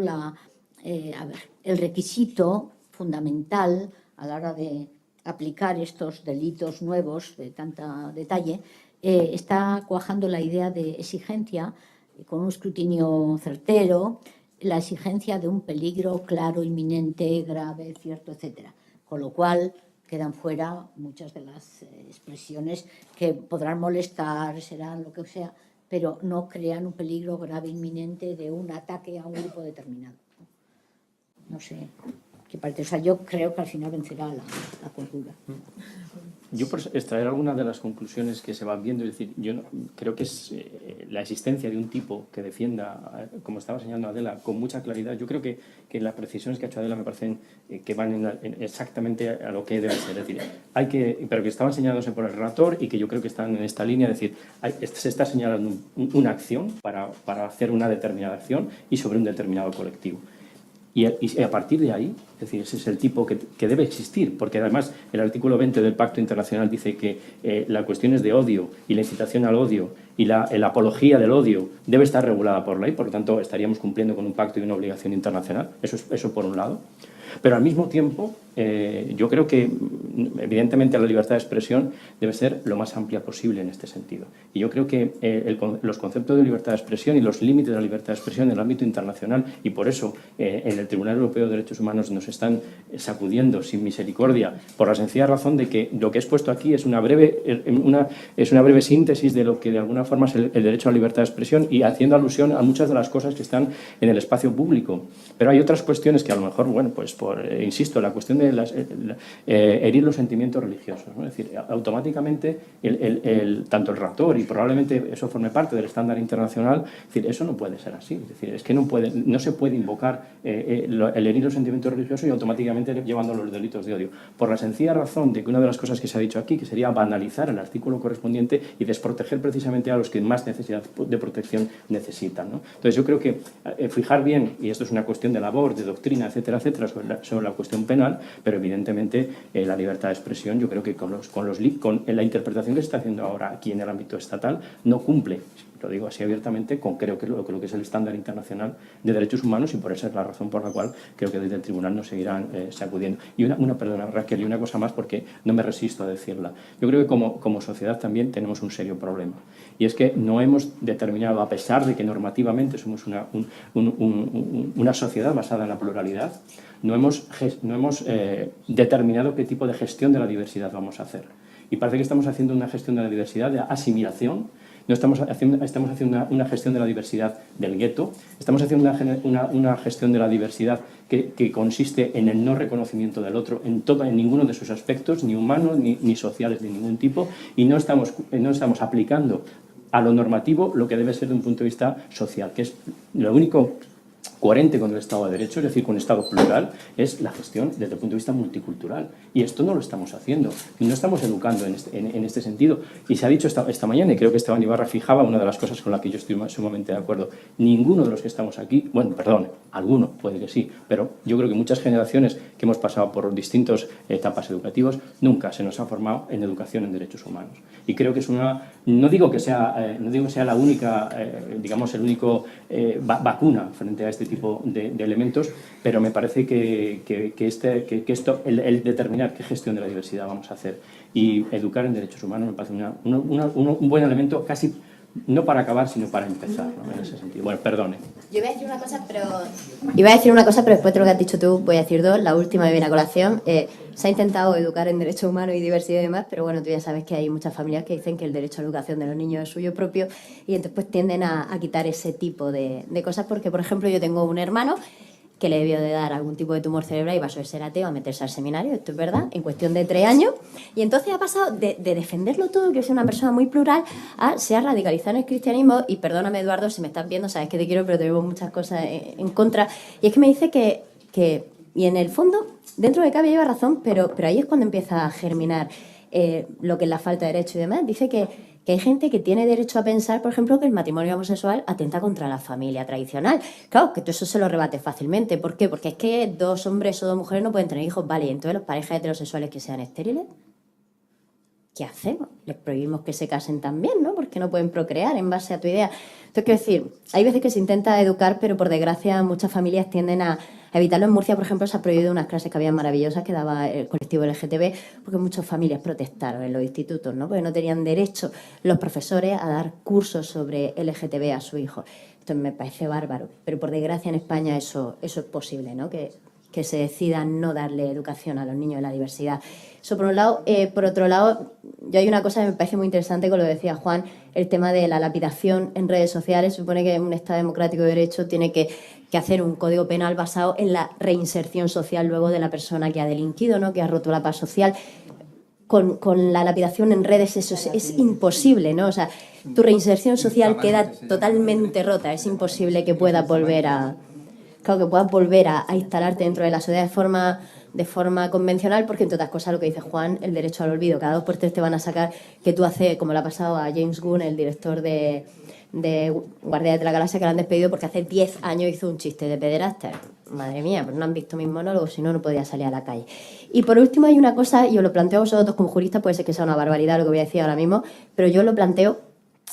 el requisito fundamental a la hora de aplicar estos delitos nuevos de tanta detalle, está cuajando la idea de exigencia con un escrutinio certero, la exigencia de un peligro claro, inminente, grave, cierto, etcétera. Con lo cual quedan fuera muchas de las expresiones que podrán molestar, serán lo que sea, pero no crean un peligro grave, inminente de un ataque a un grupo determinado. No sé qué parte. O sea, yo creo que al final vencerá la cultura. Yo por extraer algunas de las conclusiones que se van viendo, es decir, yo creo que es la existencia de un tipo que defienda, como estaba señalando Adela, con mucha claridad. Yo creo que las precisiones que ha hecho Adela me parecen que van exactamente a lo que debe ser. Es decir, pero que estaban señalándose por el relator y que yo creo que están en esta línea. Es decir, se está señalando una acción para hacer una determinada acción y sobre un determinado colectivo. Y a partir de ahí, es decir, ese es el tipo que debe existir, porque además el artículo 20 del Pacto Internacional dice que las cuestiones de odio y la incitación al odio y la apología del odio debe estar regulada por ley, por lo tanto estaríamos cumpliendo con un pacto y una obligación internacional, eso por un lado. Pero al mismo tiempo, yo creo que evidentemente la libertad de expresión debe ser lo más amplia posible en este sentido. Y yo creo que los conceptos de libertad de expresión y los límites de la libertad de expresión en el ámbito internacional, y por eso en el Tribunal Europeo de Derechos Humanos nos están sacudiendo sin misericordia, por la sencilla razón de que lo que he expuesto aquí es una breve síntesis de lo que de alguna forma es el derecho a la libertad de expresión, y haciendo alusión a muchas de las cosas que están en el espacio público. Pero hay otras cuestiones que a lo mejor, bueno, pues insisto, la cuestión de herir los sentimientos religiosos, ¿no? Es decir, automáticamente tanto el raptor, y probablemente eso forme parte del estándar internacional, es decir, eso no puede ser así. Es decir, es que no se puede invocar el herir los sentimientos religiosos y automáticamente llevando los delitos de odio. Por la sencilla razón de que una de las cosas que se ha dicho aquí, que sería banalizar el artículo correspondiente y desproteger precisamente a los que más necesidad de protección necesitan, ¿no? Entonces yo creo que fijar bien, y esto es una cuestión de labor, de doctrina, etcétera, etcétera, sobre la cuestión penal, pero evidentemente la libertad de expresión, yo creo que con la interpretación que se está haciendo ahora aquí en el ámbito estatal, no cumple, lo digo así abiertamente, con creo que lo que es el estándar internacional de derechos humanos, y por esa es la razón por la cual creo que desde el tribunal nos seguirán sacudiendo. Y perdona, Raquel, y una cosa más, porque no me resisto a decirla. Yo creo que como sociedad también tenemos un serio problema, y es que no hemos determinado, a pesar de que normativamente somos una sociedad basada en la pluralidad, no hemos determinado qué tipo de gestión de la diversidad vamos a hacer. Y parece que estamos haciendo una gestión de la diversidad de asimilación. No estamos haciendo una gestión de la diversidad del gueto, estamos haciendo una gestión de la diversidad que consiste en el no reconocimiento del otro en ninguno de sus aspectos, ni humanos ni sociales de ningún tipo, y no estamos aplicando a lo normativo lo que debe ser de un punto de vista social, que es lo único coherente con el Estado de Derecho, es decir, con un Estado plural, es la gestión desde el punto de vista multicultural. Y esto no lo estamos haciendo, y no estamos educando en este sentido. Y se ha dicho esta mañana, y creo que Esteban Ibarra fijaba una de las cosas con las que yo estoy sumamente de acuerdo. Ninguno de los que estamos aquí, bueno, perdón, alguno puede que sí, pero yo creo que muchas generaciones que hemos pasado por distintas etapas educativas, nunca se nos ha formado en educación en derechos humanos. Y creo que es no digo que sea la única, digamos, el único vacuna frente a este tipo de elementos, pero me parece que esto, el determinar qué gestión de la diversidad vamos a hacer y educar en derechos humanos, me parece un buen elemento, casi no para acabar, sino para empezar, ¿no? En ese sentido. Bueno, perdone. Yo iba a decir una cosa, pero después de lo que has dicho tú, voy a decir dos. La última me viene a colación. Se ha intentado educar en derechos humanos y diversidad y demás, pero bueno, tú ya sabes que hay muchas familias que dicen que el derecho a la educación de los niños es suyo propio, y entonces pues tienden a quitar ese tipo de cosas, porque, por ejemplo, yo tengo un hermano que le debió de dar algún tipo de tumor cerebral y pasó de ser ateo a meterse al seminario, esto es verdad, en cuestión de 3 años, y entonces ha pasado de defenderlo todo, que es una persona muy plural, a se ha radicalizado en el cristianismo. Y perdóname, Eduardo, si me estás viendo, sabes que te quiero, pero tenemos muchas cosas en contra, y es que me dice que y en el fondo, dentro de cabe lleva razón, pero ahí es cuando empieza a germinar lo que es la falta de derecho y demás. Dice que hay gente que tiene derecho a pensar, por ejemplo, que el matrimonio homosexual atenta contra la familia tradicional. Claro, que todo eso se lo rebate fácilmente. ¿Por qué? Porque es que 2 hombres o 2 mujeres no pueden tener hijos. Vale, y entonces las parejas heterosexuales que sean estériles, ¿qué hacemos? Les prohibimos que se casen también, ¿no? Porque no pueden procrear en base a tu idea. Entonces, quiero decir, hay veces que se intenta educar, pero por desgracia muchas familias tienden a evitarlo. En Murcia, por ejemplo, se ha prohibido unas clases que habían maravillosas que daba el colectivo LGTB, porque muchas familias protestaron en los institutos, ¿no? Porque no tenían derecho los profesores a dar cursos sobre LGTB a su hijo. Esto me parece bárbaro, pero por desgracia en España eso es posible, ¿no? Que se decida no darle educación a los niños de la diversidad. Eso por un lado. Por otro lado, yo hay una cosa que me parece muy interesante con lo que decía Juan, el tema de la lapidación en redes sociales. Se supone que un Estado democrático de derecho tiene que hacer un código penal basado en la reinserción social luego de la persona que ha delinquido, ¿no? Que ha roto la paz social. Con la lapidación en redes eso es imposible, ¿no? O sea, tu reinserción social queda totalmente rota. Es imposible que puedas volver a... Claro, que puedas volver a instalarte dentro de la sociedad de forma convencional, porque, entre otras cosas, lo que dice Juan, el derecho al olvido. Cada 2 por 3 te van a sacar que tú haces, como le ha pasado a James Gunn, el director de Guardianes de la Galaxia, que lo han despedido porque hace 10 años hizo un chiste de pederasta. Madre mía, pues no han visto mis monólogos, si no, no podía salir a la calle. Y por último hay una cosa, y os lo planteo a vosotros como juristas, puede ser que sea una barbaridad lo que voy a decir ahora mismo, pero yo lo planteo.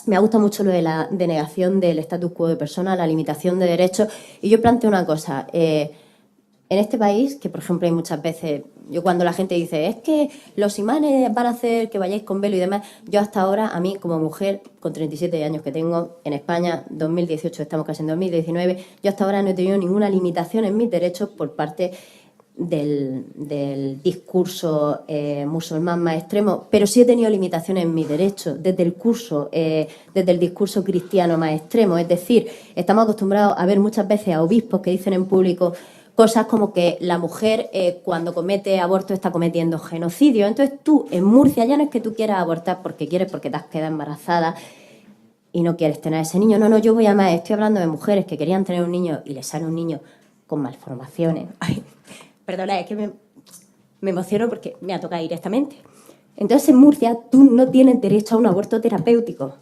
Me ha gustado mucho lo de la denegación del status quo de persona, la limitación de derechos, y yo planteo una cosa. En este país, que por ejemplo hay muchas veces, yo cuando la gente dice, es que los imanes van a hacer que vayáis con velo y demás, yo hasta ahora, a mí como mujer, con 37 años que tengo, en España, 2018, estamos casi en 2019, yo hasta ahora no he tenido ninguna limitación en mis derechos por parte del discurso musulmán más extremo, pero sí he tenido limitaciones en mis derechos desde el discurso cristiano más extremo. Es decir, estamos acostumbrados a ver muchas veces a obispos que dicen en público cosas como que la mujer cuando comete aborto está cometiendo genocidio. Entonces tú, en Murcia, ya no es que tú quieras abortar porque quieres, porque te has quedado embarazada y no quieres tener a ese niño. No, yo voy a más. Estoy hablando de mujeres que querían tener un niño y les sale un niño con malformaciones. Ay, perdona, es que me emociono porque me ha tocado directamente. Entonces, en Murcia, tú no tienes derecho a un aborto terapéutico,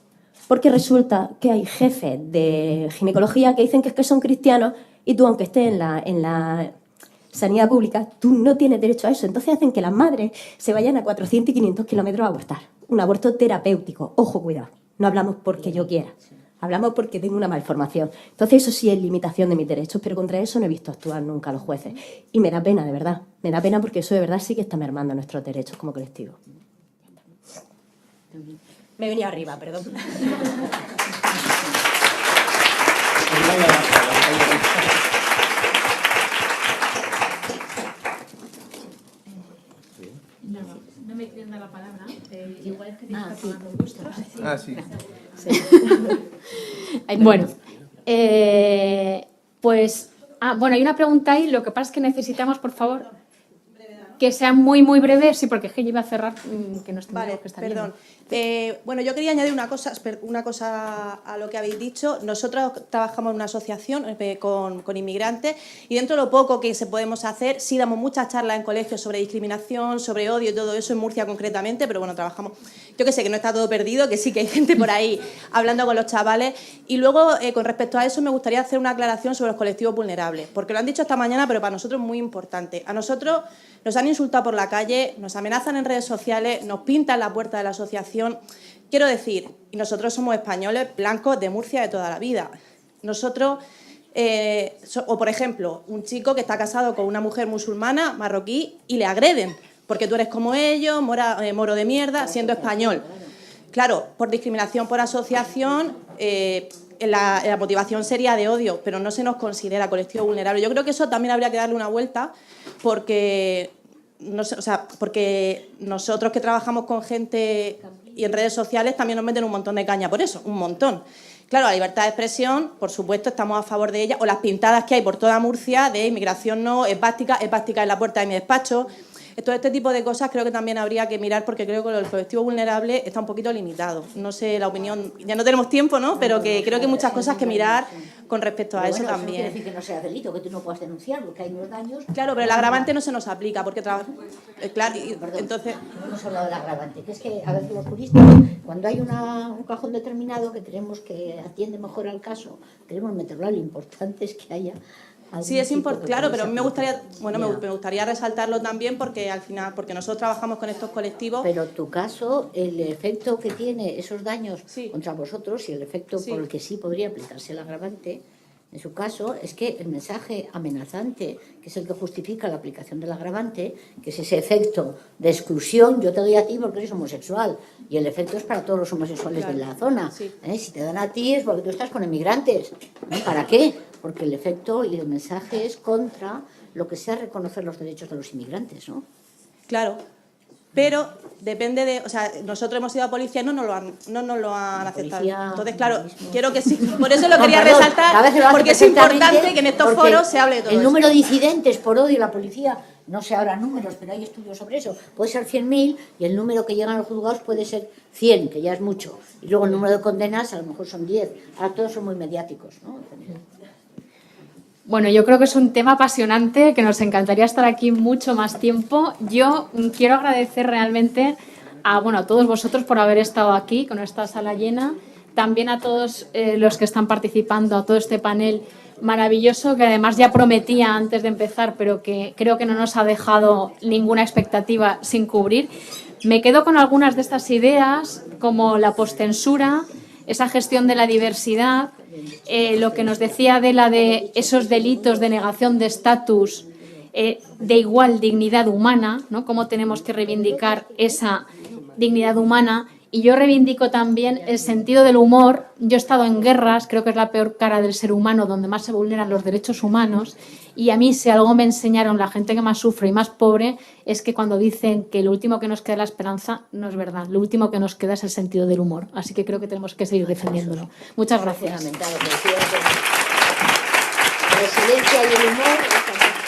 porque resulta que hay jefes de ginecología que dicen que es que son cristianos y tú, aunque estés en la sanidad pública, tú no tienes derecho a eso. Entonces hacen que las madres se vayan a 400 y 500 kilómetros a abortar. Un aborto terapéutico. Ojo, cuidado. No hablamos porque yo quiera. Hablamos porque tengo una malformación. Entonces eso sí es limitación de mis derechos, pero contra eso no he visto actuar nunca a los jueces. Y me da pena, de verdad. Me da pena porque eso de verdad sí que está mermando nuestros derechos como colectivo. Me he venido arriba, perdón. No me quieren dar la palabra. Igual es que te está pagando vuestros. Ah, sí. Bueno, pues... bueno, hay una pregunta ahí. Lo que pasa es que necesitamos, por favor, que sea muy, muy breve. Sí, porque es que yo iba a cerrar, que nos tendríamos que estar perdón. Bueno, yo quería añadir una cosa a lo que habéis dicho. Nosotros trabajamos en una asociación con inmigrantes y dentro de lo poco que podemos hacer, sí damos muchas charlas en colegios sobre discriminación, sobre odio y todo eso, en Murcia concretamente, pero bueno, trabajamos, yo que sé, que no está todo perdido, que sí que hay gente por ahí hablando con los chavales. Y luego, con respecto a eso, me gustaría hacer una aclaración sobre los colectivos vulnerables, porque lo han dicho esta mañana, pero para nosotros es muy importante. A nosotros nos han insultado por la calle, nos amenazan en redes sociales, nos pintan la puerta de la asociación. Quiero decir, y nosotros somos españoles blancos de Murcia de toda la vida. Nosotros, o por ejemplo, un chico que está casado con una mujer musulmana, marroquí, y le agreden, porque tú eres como ellos, moro de mierda, siendo español. Claro, por discriminación por asociación, la motivación sería de odio, pero no se nos considera colectivo vulnerable. Yo creo que eso también habría que darle una vuelta, porque nosotros que trabajamos con gente y en redes sociales también nos meten un montón de caña por eso, un montón. Claro, la libertad de expresión, por supuesto, estamos a favor de ella, o las pintadas que hay por toda Murcia de inmigración no, esvástica en la puerta de mi despacho. Todo este tipo de cosas creo que también habría que mirar, porque creo que el colectivo vulnerable está un poquito limitado. No sé, la opinión, ya no tenemos tiempo, ¿no? Pero que creo que hay muchas cosas que mirar con respecto a eso también. Eso quiere decir que no sea delito, que tú no puedas denunciar, porque hay unos daños. Claro, pero el agravante no se nos aplica, porque claro, entonces... No hemos hablado del agravante, que es que a veces los juristas, cuando hay un cajón determinado que creemos que atiende mejor al caso, queremos meterlo. Lo importante es que haya... Sí, es importante, claro, pero a mí me gustaría resaltarlo también, porque al final, porque nosotros trabajamos con estos colectivos. Pero tu caso, el efecto que tiene esos daños contra vosotros y el efecto por el que sí podría aplicarse el agravante, en su caso, es que el mensaje amenazante, que es el que justifica la aplicación del agravante, que es ese efecto de exclusión, yo te doy a ti porque eres homosexual, y el efecto es para todos los homosexuales de la zona. Si te dan a ti es porque tú estás con inmigrantes. ¿Para qué? Porque el efecto y el mensaje es contra lo que sea reconocer los derechos de los inmigrantes, ¿no? Claro, pero depende de... O sea, nosotros hemos ido a policía y no nos lo han aceptado. Entonces, claro, quiero que sí. Por eso lo quería resaltar, porque es importante que en estos foros se hable de todo el número de incidentes por odio a la policía, no sé ahora números, pero hay estudios sobre eso, puede ser 100.000 y el número que llegan a los juzgados puede ser 100, que ya es mucho. Y luego el número de condenas a lo mejor son 10. Ahora todos son muy mediáticos, ¿no? Bueno, yo creo que es un tema apasionante, que nos encantaría estar aquí mucho más tiempo. Yo quiero agradecer realmente a todos vosotros por haber estado aquí con esta sala llena, también a todos los que están participando, a todo este panel maravilloso, que además ya prometía antes de empezar, pero que creo que no nos ha dejado ninguna expectativa sin cubrir. Me quedo con algunas de estas ideas, como la postcensura, esa gestión de la diversidad, lo que nos decía Adela de esos delitos de negación de estatus de igual dignidad humana, ¿no? Cómo tenemos que reivindicar esa dignidad humana. Y yo reivindico también el sentido del humor. Yo he estado en guerras, creo que es la peor cara del ser humano, donde más se vulneran los derechos humanos. Y a mí, si algo me enseñaron la gente que más sufre y más pobre, es que cuando dicen que lo último que nos queda es la esperanza, no es verdad. Lo último que nos queda es el sentido del humor. Así que creo que tenemos que seguir defendiéndolo. Muchas gracias. Fundamental, la resiliencia y el humor.